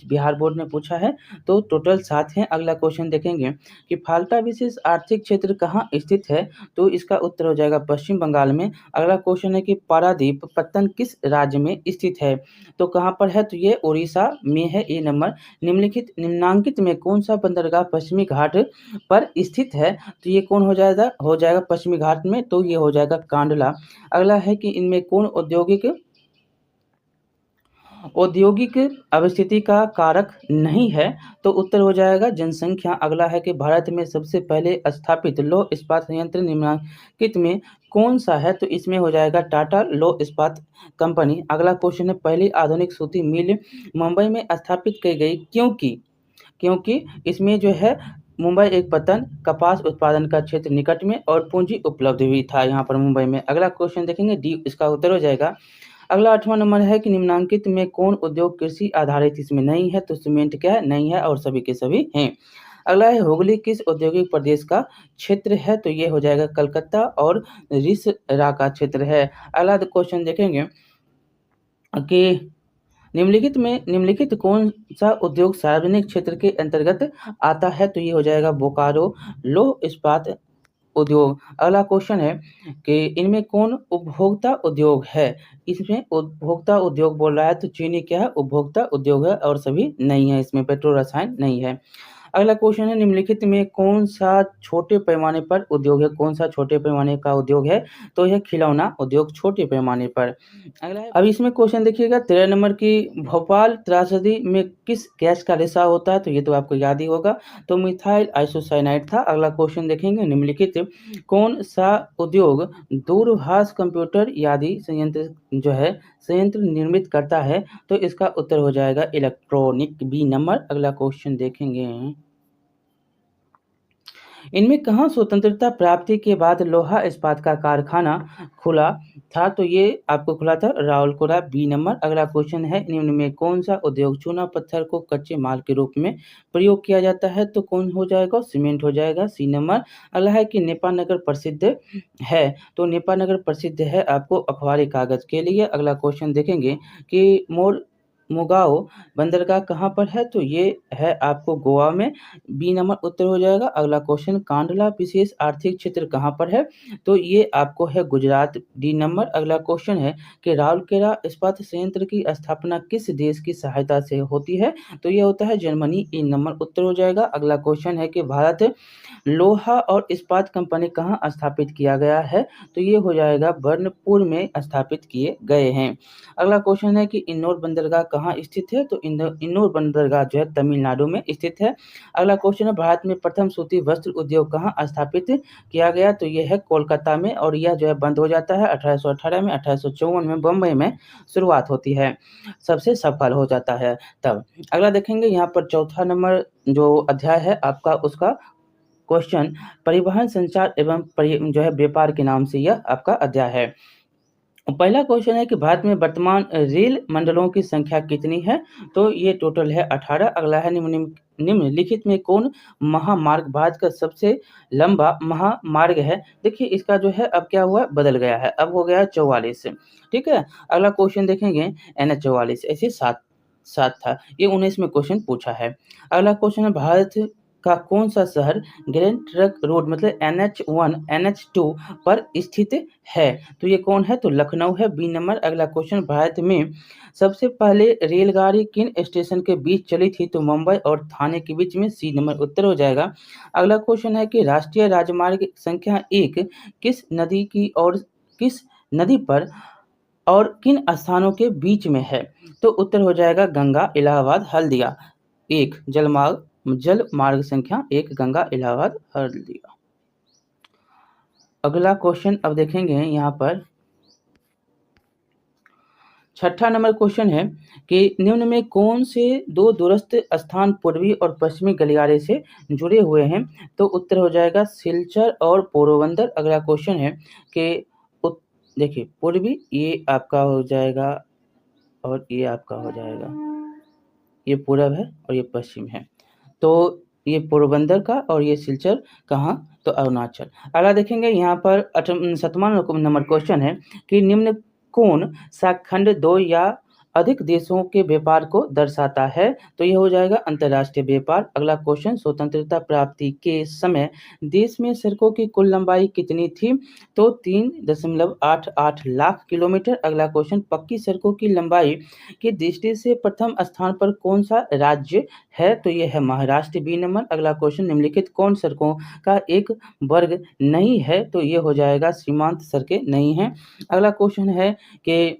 बिहार बोर्ड ने पूछा है, तो टोटल 7 हैं। अगला क्वेश्चन देखेंगे कि फाल्टा विशेष आर्थिक क्षेत्र कहाँ स्थित है? तो इसका उत्तर हो जाएगा पश्चिम बंगाल में। अगला क्वेश्चन है कि पारादीप पत्तन किस राज्य में स्थित है? तो कहाँ पर है? तो ये उड़ीसा में है। ए नंबर। निम्नांकित में कौन सा बंदरगाह पश्चिमी घाट पर स्थित है? तो ये कौन हो जाएगा? हो जाएगा पश्चिमी घाट में, तो ये हो जाएगा कांडला। अगला है कि इनमें कौन औद्योगिक अवस्थिति का कारक नहीं है? तो उत्तर हो जाएगा जनसंख्या। अगला है कि भारत में सबसे पहले स्थापित लौह इस्पात संयंत्र निम्नलिखित में कौन-सा है? तो इसमें हो जाएगा टाटा लौह इस्पात कंपनी। अगला क्वेश्चन है पहली आधुनिक सूती मिल मुंबई में स्थापित की गई क्योंकि इसमें जो है मुंबई एक पतन कपास उत्पादन का क्षेत्र निकट में और पूंजी उपलब्ध भी था यहाँ पर मुंबई में। अगला क्वेश्चन देखेंगे डी, इसका उत्तर हो जाएगा। अगला 8वां नंबर है कि निम्नांकित में कौन उद्योग कृषि आधारित इसमें नहीं है? तो सीमेंट क्या है? नहीं है और सभी के सभी हैं। अगला है हुगली किस औद्योगिक प्रदेश का क्षेत्र है? तो ये हो जाएगा कलकत्ता और रिसरा का क्षेत्र है। अगला क्वेश्चन देखेंगे कि निम्नलिखित कौन-सा उद्योग सार्वजनिक क्षेत्र के अंतर्गत आता है? तो ये हो जाएगा बोकारो लौह इस्पात उद्योग। अगला क्वेश्चन है कि इनमें कौन उपभोक्ता उद्योग है? इसमें उपभोक्ता उद्योग बोल रहा है, तो चीनी क्या है? उपभोक्ता उद्योग है और सभी नहीं है, इसमें पेट्रो रसायन नहीं है। अगला क्वेश्चन है निम्नलिखित में कौन-सा छोटे पैमाने पर उद्योग है? कौन-सा छोटे पैमाने का उद्योग है? तो यह खिलौना उद्योग छोटे पैमाने पर। अगला है अब इसमें क्वेश्चन देखिएगा 13 नंबर की भोपाल त्रासदी में किस गैस का रिसाव होता है? तो ये तो आपको याद ही होगा, तो मिथाइल आइसोसाइनाइड था। अगला क्वेश्चन देखेंगे निम्नलिखित कौन-सा उद्योग दूरभाष कंप्यूटर आदि संयंत्र निर्मित करता है? तो इसका उत्तर हो जाएगा इलेक्ट्रॉनिक, बी नंबर। अगला क्वेश्चन देखेंगे इनमें कहाँ स्वतंत्रता प्राप्ति के बाद लोहा इस्पात का कारखाना खुला था? तो ये आपको खुला था रावलकोला, बी नंबर। अगला क्वेश्चन है निम्न में कौन सा उद्योग चूना पत्थर को कच्चे माल के रूप में प्रयोग किया जाता है? तो कौन हो जाएगा? सीमेंट हो जाएगा, सी नंबर। अगला है कि नेपानगर प्रसिद्ध है? तो नेपानगर प्रसिद्ध है आपको अखबारी कागज के लिए। अगला क्वेश्चन देखेंगे कि मुगाओ बंदरगाह कहाँ पर है? तो ये है आपको गोवा में, बी नंबर उत्तर हो जाएगा। अगला क्वेश्चन कांडला विशेष आर्थिक क्षेत्र कहाँ पर है? तो ये आपको है गुजरात, डी नंबर। अगला क्वेश्चन है कि राउरकेला इस्पात संयंत्र की स्थापना किस देश की सहायता से होती है? तो ये होता है जर्मनी, ए नंबर उत्तर हो जाएगा। अगला क्वेश्चन है कि भारत लोहा और इस्पात कंपनी कहाँ स्थापित किया गया है? तो ये हो जाएगा बर्नपुर में स्थापित किए गए हैं। अगला क्वेश्चन है कि इंदौर बंदरगाह कहाँ स्थित है? तो इंदौर बंदरगाह जो है तमिलनाडु में स्थित है। अगला क्वेश्चन है भारत में प्रथम सूती वस्त्र उद्योग कहाँ स्थापित किया गया? तो ये है कोलकाता में और यह जो है बंद हो जाता है 1818 में। 1854 में बम्बई में शुरुआत होती है, सबसे सफल हो जाता है तब। अगला देखेंगे यहाँ पर चौथा नंबर जो अध्याय है आपका, उसका क्वेश्चन परिवहन संचार एवं जो है व्यापार के नाम से यह आपका अध्याय है। पहला क्वेश्चन है कि भारत में वर्तमान रेल मंडलों की संख्या कितनी है? तो ये टोटल है 18। अगला है निम्नलिखित में कौन महामार्ग भारत का सबसे लंबा महामार्ग है? देखिए इसका जो है अब क्या हुआ बदल गया है, अब हो गया है 44। ठीक है? अगला क्वेश्चन देखेंगे NH 44 ऐसे 7 7 था, ये 19 में क्वेश्चन पूछा है। अगला क्वेश्चन है भारत का कौन-सा शहर ग्रैंड ट्रंक रोड मतलब NH1, NH2 पर स्थित है? तो ये कौन है? तो लखनऊ है, बी नंबर। अगला क्वेश्चन भारत में सबसे पहले रेलगाड़ी किन स्टेशन के बीच चली थी? तो मुंबई और थाने के बीच में, सी नंबर उत्तर हो जाएगा। अगला क्वेश्चन है कि राष्ट्रीय राजमार्ग संख्या 1 किस नदी की और किस नदी पर और किन स्थानों के बीच में है? तो उत्तर हो जाएगा गंगा, इलाहाबाद, हल्दिया। 1 जल मार्ग संख्या 1 गंगा, इलाहाबाद, हल्दिया। अगला क्वेश्चन अब देखेंगे यहाँ पर छठा नंबर क्वेश्चन है कि निम्न में कौन से दो दूरस्थ स्थान पूर्वी और पश्चिमी गलियारे से जुड़े हुए हैं? तो उत्तर हो जाएगा सिलचर और पोरबंदर। अगला क्वेश्चन है कि देखिए पूर्वी ये आपका हो जाएगा और ये आपका हो जाएगा, ये पूरब है और ये पश्चिम है। तो ये पोरबंदर का और ये सिलचर कहाँ? तो अरुणाचल। अगला देखेंगे यहाँ पर 7वां नंबर क्वेश्चन है कि निम्न कौन सा खंड 2 या अधिक देशों के व्यापार को दर्शाता है? तो ये हो जाएगा अंतर्राष्ट्रीय व्यापार। अगला क्वेश्चन स्वतंत्रता प्राप्ति के समय देश में सड़कों की कुल लंबाई कितनी थी? तो 3.88 लाख किलोमीटर। अगला क्वेश्चन पक्की सड़कों की लंबाई की दृष्टि से प्रथम स्थान पर कौन सा राज्य है? तो ये है महाराष्ट्र, बी नंबर। अगला क्वेश्चन निम्नलिखित कौन सड़कों का एक वर्ग नहीं है? तो ये हो जाएगा सीमांत सड़कें नहीं हैं। अगला क्वेश्चन है कि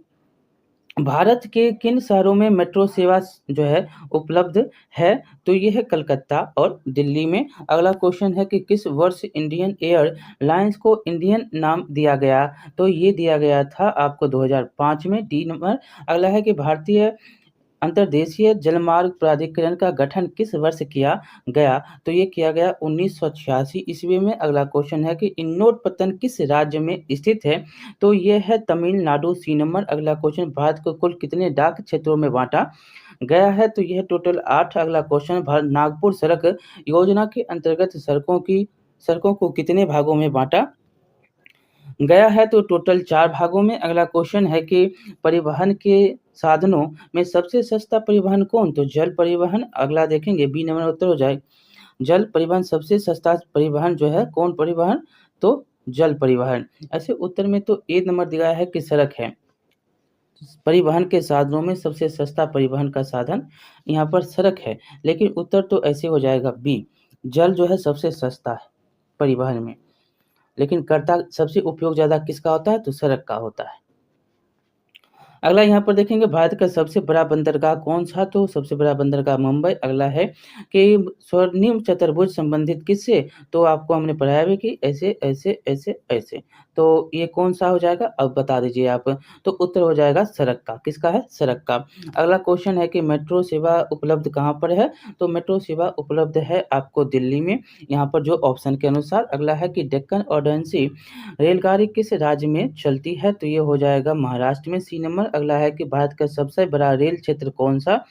भारत के किन शहरों में मेट्रो सेवा जो है उपलब्ध है? तो ये है कलकत्ता और दिल्ली में। अगला क्वेश्चन है कि किस वर्ष इंडियन एयरलाइंस को इंडियन नाम दिया गया? तो ये दिया गया था आपको 2005 में, डी नंबर। अगला है कि भारतीय अंतर्देशीय जलमार्ग प्राधिकरण का गठन किस वर्ष किया गया? तो ये किया गया 1986 ईस्वी में। अगला क्वेश्चन है कि इन्नोट पत्तन किस राज्य में स्थित है? तो ये है तमिलनाडु, सी नंबर। अगला क्वेश्चन भारत को कुल कितने डाक क्षेत्रों में बांटा गया है? तो यह टोटल 8। अगला क्वेश्चन भारत नागपुर सड़क योजना के अंतर्गत सड़कों को कितने भागों में बांटा गया है? तो टोटल 4 भागों में। अगला क्वेश्चन है कि परिवहन के साधनों में सबसे सस्ता परिवहन कौन? तो जल परिवहन। अगला देखेंगे बी नंबर उत्तर हो जाए जल परिवहन सबसे सस्ता परिवहन जो है कौन परिवहन? तो जल परिवहन। ऐसे उत्तर में तो ए नंबर दिया है कि सड़क है। परिवहन के साधनों में सबसे सस्ता परिवहन का साधन यहाँ पर सड़क है, लेकिन उत्तर तो ऐसे हो जाएगा बी, जल जो है सबसे सस्ता है परिवहन में। लेकिन करता सबसे उपयोग ज़्यादा किसका होता है? तो सड़क का होता है। अगला यहाँ पर देखेंगे भारत का सबसे बड़ा बंदरगाह कौन-सा? तो सबसे बड़ा बंदरगाह मुंबई। अगला है कि स्वर्णिम चतुर्भुज संबंधित किससे? तो आपको हमने पढ़ाया भी कि ऐसे, ऐसे, ऐसे, ऐसे। तो ये कौन-सा हो जाएगा? अब बता दीजिए आप। तो उत्तर हो जाएगा सड़क का। किसका है? सड़क का। अगला क्वेश्चन है कि मेट्रो सेवा उपलब्ध कहाँ पर है? तो मेट्रो सेवा उपलब्ध है आपको दिल्ली में, यहाँ पर जो ऑप्शन के अनुसार। अगला है कि डेक्कन ओडेंसी रेलगाड़ी किस राज्य में चलती है? तो ये हो जाएगा महाराष्ट्र में, सी नंबर। अगला है कि भारत का सबसे बड़ा रेल क्षेत्र कौन-सा?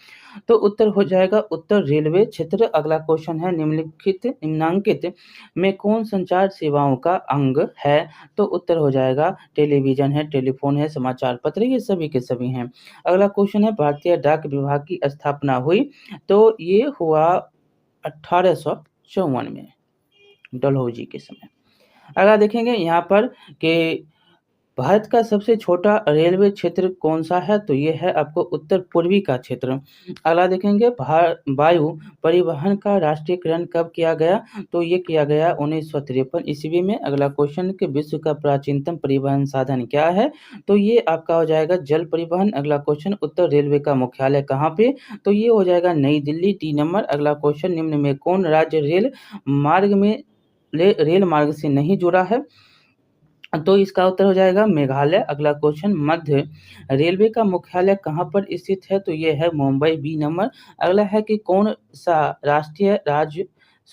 तो उत्तर हो जाएगा उत्तर रेलवे क्षेत्र। अगला क्वेश्चन है निम्नांकित में कौन संचार सेवाओं का अंग है? तो उत्तर हो जाएगा टेलीविज़न है, टेलीफ़ोन है, समाचार पत्र ये सभी के सभी हैं। अगला क्वेश्चन है भारतीय डाक विभाग की स्थापना हुई, तो ये हुआ 1854 में, डलहौजी के समय। अगला देखेंगे यहाँ पर कि भारत का सबसे छोटा रेलवे क्षेत्र कौन-सा है? तो ये है आपको उत्तर पूर्वी का क्षेत्र। अगला देखेंगे वायु परिवहन का राष्ट्रीयकरण कब किया गया? तो ये किया गया 1953 ईस्वी में। अगला क्वेश्चन कि विश्व का प्राचीनतम परिवहन साधन क्या है? तो ये आपका हो जाएगा जल परिवहन। अगला क्वेश्चन उत्तर रेलवे का मुख्यालय कहाँ पे? तो ये हो जाएगा नई दिल्ली, डी नंबर। अगला क्वेश्चन निम्न में कौन राज्य रेल मार्ग से नहीं जुड़ा है? तो इसका उत्तर हो जाएगा मेघालय। अगला क्वेश्चन मध्य रेलवे का मुख्यालय कहाँ पर स्थित है? तो ये है मुंबई, बी नंबर। अगला है कि कौन सा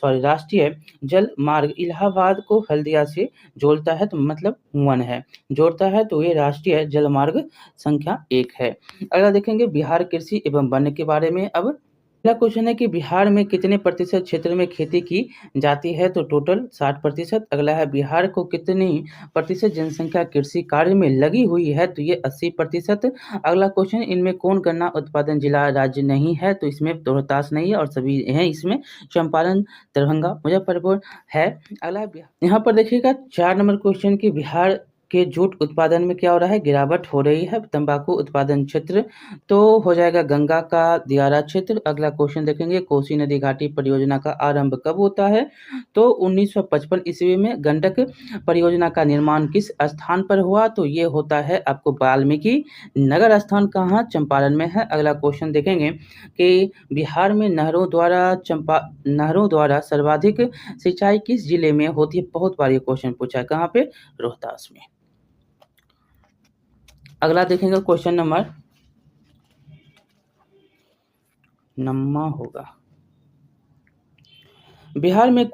राष्ट्रीय जल मार्ग इलाहाबाद को हल्दिया से जोड़ता है, तो मतलब 1 है, जोड़ता है, तो ये राष्ट्रीय जल मार्ग संख्या 1 है। अगला देखेंगे बिहार कृषि एवं वन के बारे में अब। अगला क्वेश्चन है कि बिहार में कितने प्रतिशत क्षेत्र में खेती की जाती है, तो टोटल 60%। अगला है बिहार को कितनी प्रतिशत जनसंख्या कृषि कार्य में लगी हुई है, तो ये 80%। अगला क्वेश्चन, इनमें कौन गन्ना उत्पादन जिला राज्य नहीं है, तो इसमें रोहतास नहीं है और सभी हैं इसमें, चंपारण, दरभंगा, मुजफ्फरपुर है। अगला यहाँ पर देखिएगा 4 नंबर क्वेश्चन की बिहार के जूट उत्पादन में क्या हो रहा है, गिरावट हो रही है। तंबाकू उत्पादन क्षेत्र तो हो जाएगा गंगा का दियारा क्षेत्र। अगला क्वेश्चन देखेंगे कोसी नदी घाटी परियोजना का आरंभ कब होता है, तो 1955 ईस्वी में। गंडक परियोजना का निर्माण किस स्थान पर हुआ, तो ये होता है आपको वाल्मीकि नगर स्थान कहाँ, चंपारण में है। अगला क्वेश्चन देखेंगे कि बिहार में नहरों द्वारा सर्वाधिक सिंचाई किस जिले में होती है, बहुत बार ये क्वेश्चन पूछा है, कहाँ पे, रोहतास में। अगला देखेंगे क्वेश्चन नंबर होगा, बिहार में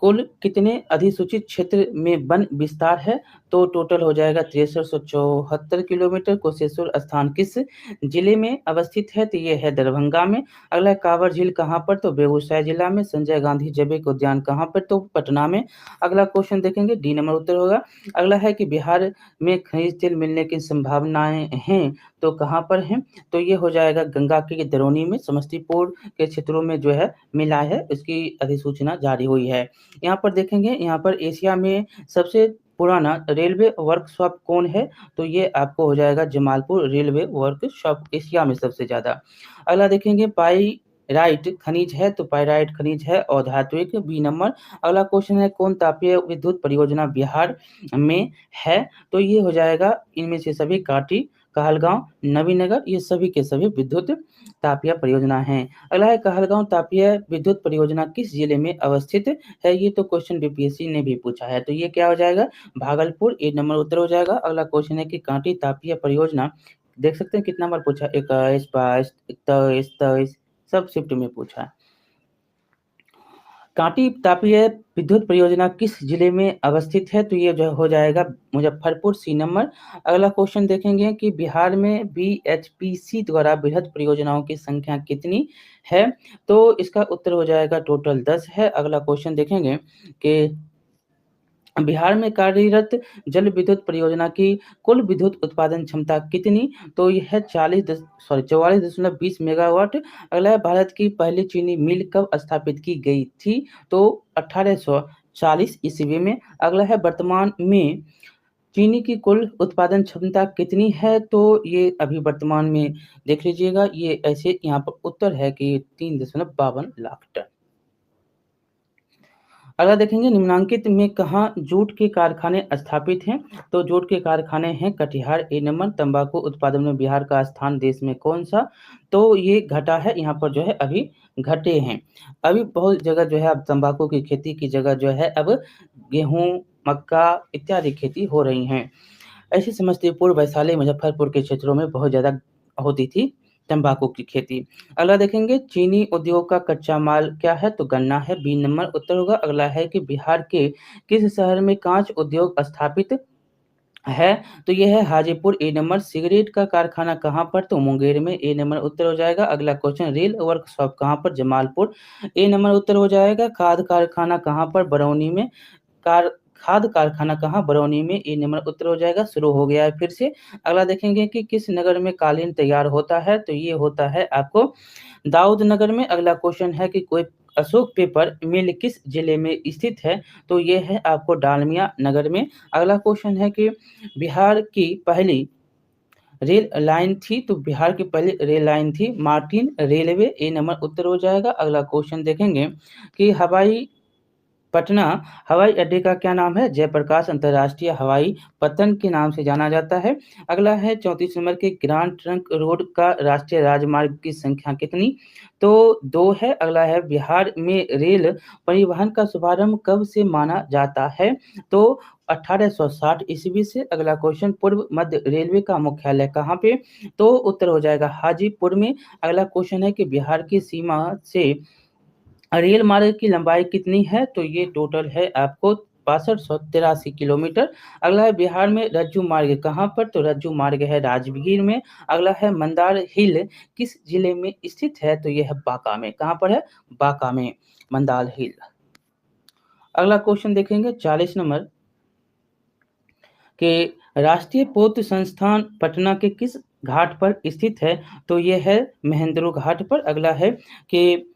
कुल कितने अधिसूचित क्षेत्र में वन विस्तार है, तो टोटल हो जाएगा 6374 किलोमीटर। कुशेश्वर स्थान किस जिले में अवस्थित है, तो ये है दरभंगा में। अगला कांवर झील कहाँ पर, तो बेगूसराय जिला में। संजय गांधी जैविक उद्यान कहाँ पर, तो पटना में। अगला क्वेश्चन देखेंगे, डी नंबर उत्तर होगा। अगला है कि बिहार में खनिज तेल मिलने की संभावनाएं हैं, तो कहाँ पर हैं, तो ये हो जाएगा गंगा के दरौनी में, समस्तीपुर के क्षेत्रों में जो है मिला है, इसकी अधिसूचना जारी हुई है। यहाँ पर देखेंगे, यहाँ पर एशिया में सबसे पुराना रेलवे वर्कशॉप कौन है, तो ये आपको हो जाएगा जमालपुर रेलवे वर्कशॉप, एशिया में सबसे ज़्यादा। अगला देखेंगे पाइराइट खनिज है, तो पाइराइट खनिज है अधात्विक, बी नंबर। अगला क्वेश्चन है कौन तापीय विद्युत परियोजना बिहार में है, तो ये हो जाएगा इनमें से सभी काटी, कहलगांव, नवीनगर, ये सभी के सभी विद्युत तापीय परियोजना हैं। अगला है कहलगांव तापीय विद्युत परियोजना किस जिले में अवस्थित है, ये तो क्वेश्चन बीपीएससी ने भी पूछा है, तो ये क्या हो जाएगा, भागलपुर, 1 नंबर उत्तर हो जाएगा। अगला क्वेश्चन है कि कांटी तापीय परियोजना, देख सकते हैं कितना नंबर पूछा, 21, 22, 23, 23, सब शिफ्ट में पूछा है। कांटी तापीय विद्युत परियोजना किस जिले में अवस्थित है, तो ये जो हो जाएगा मुजफ्फरपुर, सी नंबर। अगला क्वेश्चन देखेंगे कि बिहार में बीएचपीसी द्वारा बृहद परियोजनाओं की संख्या कितनी है, तो इसका उत्तर हो जाएगा टोटल 10 है। अगला क्वेश्चन देखेंगे कि बिहार में कार्यरत जल विद्युत परियोजना की कुल विद्युत उत्पादन क्षमता कितनी, तो यह है 44.20 मेगावाट। अगला है भारत की पहली चीनी मिल कब स्थापित की गई थी, तो 1840 ईस्वी में। अगला है वर्तमान में चीनी की कुल उत्पादन क्षमता कितनी है, तो ये अभी वर्तमान में देख लीजिएगा, ये ऐसे यहाँ पर उत्तर है कि 3.52 लाख टन। अगला देखेंगे निम्नांकित में कहाँ जूट के कारखाने स्थापित हैं, तो जूट के कारखाने हैं कटिहार, ए नंबर। तंबाकू उत्पादन में बिहार का स्थान देश में कौन सा, तो ये घटा है, यहाँ पर जो है अभी घटे हैं। अभी बहुत जगह जो है अब तंबाकू की खेती की जगह जो है अब गेहूँ, मक्का इत्यादि खेती हो रही हैं। ऐसे समस्तीपुर, वैशाली, मुजफ्फरपुर के क्षेत्रों में बहुत ज़्यादा होती थी तंबाकू की खेती। अगला देखेंगे चीनी उद्योग का कच्चा माल क्या है, तो गन्ना है, बी नंबर उत्तर होगा। अगला है कि बिहार के किस शहर में कांच उद्योग स्थापित है, तो यह है हाजीपुर, ए नंबर। सिगरेट का कारखाना कहाँ पर, तो मुंगेर में, ए नंबर उत्तर हो जाएगा। अगला क्वेश्चन रेल वर्कशॉप कहाँ पर, जमालपुर, ए नंबर उत्तर हो जाएगा। खाद कारखाना कहाँ पर, बरौनी में। कार खाद कारखाना कहाँ, बरौनी में, ए नंबर उत्तर हो जाएगा। शुरू हो गया है फिर से। अगला देखेंगे कि किस नगर में कालीन तैयार होता है, तो ये होता है आपको दाऊद नगर में। अगला क्वेश्चन है कि कोई अशोक पेपर मिल किस जिले में स्थित है, तो ये है आपको डालमिया नगर में। अगला क्वेश्चन है कि बिहार की पहली रेल लाइन थी, तो बिहार की पहली रेल लाइन थी मार्टिन रेलवे, ए नंबर उत्तर हो जाएगा। अगला क्वेश्चन देखेंगे कि हवाई पटना हवाई अड्डे का क्या नाम है? जयप्रकाश अंतर्राष्ट्रीय हवाई पत्तन के नाम से जाना जाता है। अगला है 34 नंबर के ग्रांड ट्रंक रोड का राष्ट्रीय राजमार्ग की संख्या कितनी? तो 2 है। अगला है बिहार में रेल परिवहन का शुभारंभ कब से माना जाता है? तो 1860 ईस्वी से। अगला क्वेश्चन पूर्व मध्य रेलवे का मुख्यालय कहाँ पे? तो उत्तर हो जाएगा हाजीपुर में। अगला क्वेश्चन है कि बिहार की सीमा से रेल मार्ग की लंबाई कितनी है? तो ये टोटल है आपको 6583 किलोमीटर। अगला है बिहार में रज्जू मार्ग कहाँ पर? तो रज्जू मार्ग है राजगीर में। अगला है मंदार हिल किस जिले में स्थित है? तो ये है बांका में। कहाँ पर है? बांका में मंदार हिल। अगला क्वेश्चन देखेंगे 40 नंबर के राष्ट्रीय पोत संस्थान पटना के किस घाट पर स्थित है? तो ये है महेंद्रो घाट पर। अगला है कि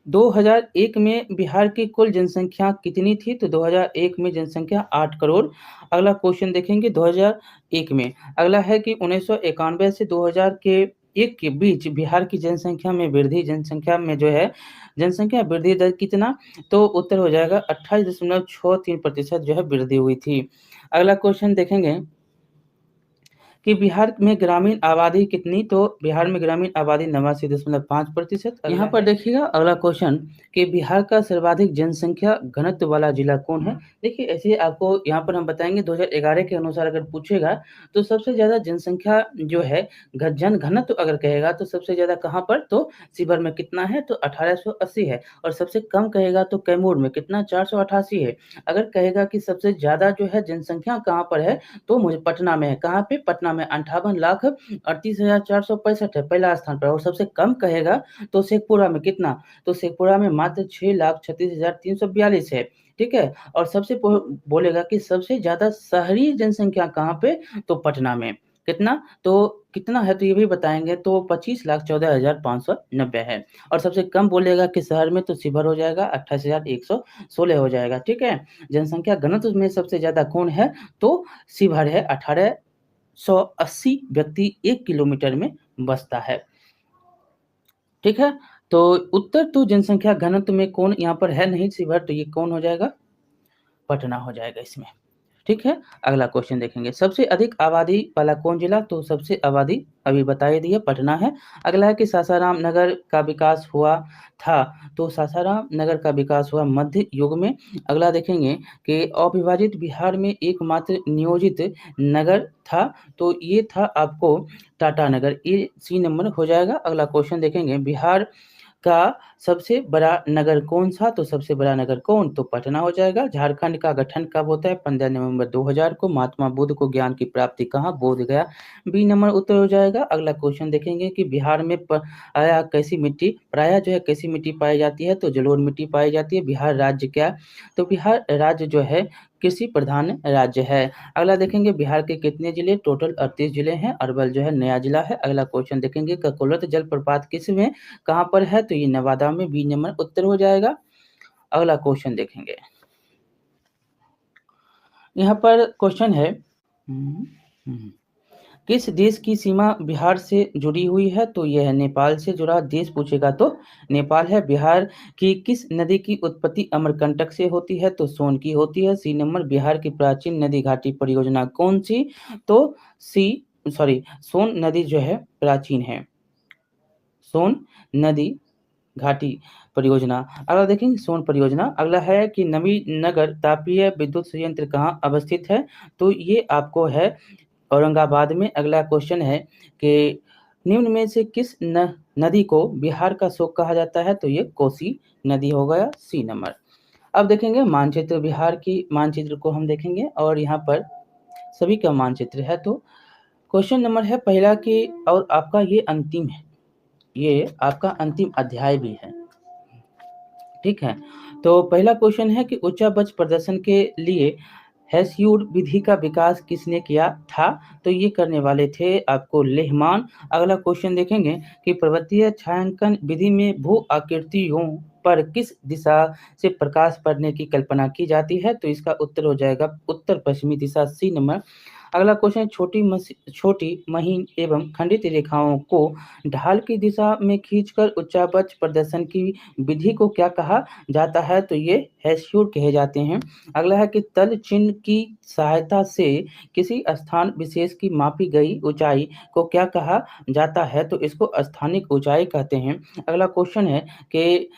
2001 में बिहार की कुल जनसंख्या कितनी थी? तो 2001 में जनसंख्या 8 करोड़। अगला क्वेश्चन देखेंगे 2001 में। अगला है कि 1991 से 2001 के बीच बिहार की जनसंख्या में जो है जनसंख्या वृद्धि दर कितना? तो उत्तर हो जाएगा 28.63% जो है वृद्धि हुई थी। अगला क्वेश्चन देखेंगे कि बिहार में ग्रामीण आबादी कितनी? तो बिहार में ग्रामीण आबादी 89.5%। यहाँ पर देखिएगा अगला क्वेश्चन कि बिहार का सर्वाधिक जनसंख्या घनत्व वाला जिला कौन है? देखिए ऐसे आपको यहाँ पर हम बताएंगे 2011 के अनुसार अगर पूछेगा तो सबसे ज़्यादा जनसंख्या जो है जन घनत्व अगर कहेगा तो सबसे ज़्यादा कहाँ पर? तो शिवहर में कितना है? तो 1880 है। और सबसे कम कहेगा तो कैमूर में कितना? 488 है। अगर कहेगा कि सबसे ज़्यादा जो है जनसंख्या कहाँ पर है? तो मुझे पटना में है। कहाँ पे? पटना में 58,38,465 है पहला स्थान पर। और सबसे कम कहेगा तो शेखपुरा में कितना? तो शेखपुरा में मात्र 6,36,342 है। ठीक है। और सबसे बोलेगा कि सबसे ज्यादा शहरी जनसंख्या कहाँ पे? तो पटना में। कितना? तो कितना है तो ये भी बताएंगे। तो 25,14,590 है। और सबसे कम बोलेगा कि शहर में तो शिवहर हो जाएगा 28,116 हो जाएगा। ठीक है। जनसंख्या घनत्व में सबसे ज्यादा कौन है? तो शिवहर है। 1880 व्यक्ति 1 किलोमीटर में बसता है। ठीक है। तो उत्तर तो जनसंख्या घनत्व में कौन यहाँ पर है नहीं शिवहर, तो ये कौन हो जाएगा? पटना हो जाएगा इसमें। ठीक है। अगला क्वेश्चन देखेंगे सबसे अधिक आबादी वाला कौन जिला? तो सबसे आबादी अभी बता ही दिए पटना है। अगला है कि सासाराम नगर का विकास हुआ था। तो सासाराम नगर का विकास हुआ मध्य युग में। अगला देखेंगे कि अविभाजित बिहार में एकमात्र नियोजित नगर था। तो ये था आपको टाटा नगर। ये सी नंबर हो जाएगा। अगला क्वेश्चन देखेंगे बिहार का सबसे बड़ा नगर कौन सा? तो सबसे बड़ा नगर कौन? तो पटना हो जाएगा। झारखंड का गठन कब होता है? 15 नवंबर 2000 को। महात्मा बुद्ध को ज्ञान की प्राप्ति कहाँ? बोध गया। बी नंबर उत्तर हो जाएगा। अगला क्वेश्चन देखेंगे कि बिहार में प्रायः जो है कैसी मिट्टी पाई जाती है? तो जलोढ़ मिट्टी पाई जाती है। बिहार राज्य क्या? तो बिहार राज्य जो है कृषि प्रधान राज्य है। अगला देखेंगे बिहार के कितने जिले? टोटल 38 जिले हैं। अरवल जो है नया जिला है। अगला क्वेश्चन देखेंगे ककोलत जलप्रपात किस में कहाँ पर है? तो ये नवादा में। बी नंबर उत्तर हो जाएगा। अगला क्वेश्चन देखेंगे। यहाँ पर क्वेश्चन है किस देश की सीमा बिहार से जुड़ी हुई है? तो यह है नेपाल से जुड़ा देश पूछेगा तो नेपाल है। बिहार की किस नदी की उत्पत्ति अमरकंटक से होती है? तो सोन की होती है। सी नंबर बिहार की प्राचीन नदी घाटी परियोजना कौन सी? तो सोन नदी जो है प्राचीन है। सोन नदी घाटी परियोजना। अगला देखेंगे सोन परियोजना। अगला है कि नवीनगर तापीय विद्युत संयंत्र कहाँ अवस्थित है? तो ये आपको है औरंगाबाद में। अगला क्वेश्चन है कि निम्न में से किस नदी को बिहार का शोक कहा जाता है? तो ये कोसी नदी हो गया। C number. अब देखेंगे मानचित्र बिहार की मानचित्र को हम देखेंगे और यहाँ पर सभी का मानचित्र है। तो क्वेश्चन नंबर है पहला कि और आपका ये अंतिम है, ये आपका अंतिम अध्याय भी है। ठीक है। तो पहला क्वेश्चन है कि उच्चावच प्रदर्शन के लिए हेस्यूड विधि का विकास किसने किया था? तो ये करने वाले थे आपको लेहमान। अगला क्वेश्चन देखेंगे कि पर्वतीय छायांकन विधि में भू आकृतियों पर किस दिशा से प्रकाश पड़ने की कल्पना की जाती है? तो इसका उत्तर हो जाएगा उत्तर पश्चिमी दिशा। सी नंबर। अगला क्वेश्चन है छोटी, महीन एवं खंडित रेखाओं को ढाल की दिशा में खींचकर उच्चावच प्रदर्शन की विधि को क्या कहा जाता है? तो ये हेस्यूट कहे जाते हैं। अगला है कि तल चिन्ह की सहायता से किसी स्थान विशेष की मापी गई ऊंचाई को क्या कहा जाता है? तो इसको स्थानिक ऊंचाई कहते हैं। अगला क्वेश्चन है कि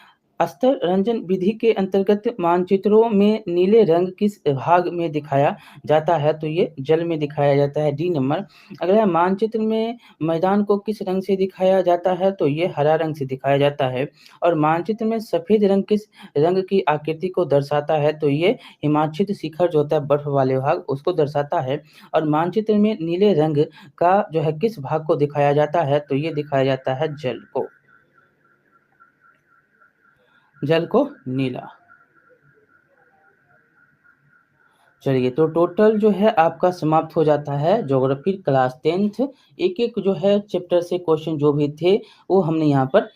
स्तर रंजन विधि के अंतर्गत मानचित्रों में नीले रंग किस भाग में दिखाया जाता है? तो ये जल में दिखाया जाता है, डी नंबर। अगला है मानचित्र में मैदान को किस रंग से दिखाया जाता है? तो ये हरा रंग से दिखाया जाता है। और मानचित्र में सफ़ेद रंग किस रंग की आकृति को दर्शाता है? तो ये हिमाच्छिद शिखर जो होता है बर्फ वाले भाग उसको दर्शाता है। और मानचित्र में नीले रंग का जो है किस भाग को दिखाया जाता है? तो ये दिखाया जाता है जल को। जल को नीला। चलिए तो टोटल जो है आपका समाप्त हो जाता है ज्योग्राफी क्लास 10th। एक-एक जो है चैप्टर से क्वेश्चन जो भी थे वो हमने यहाँ पर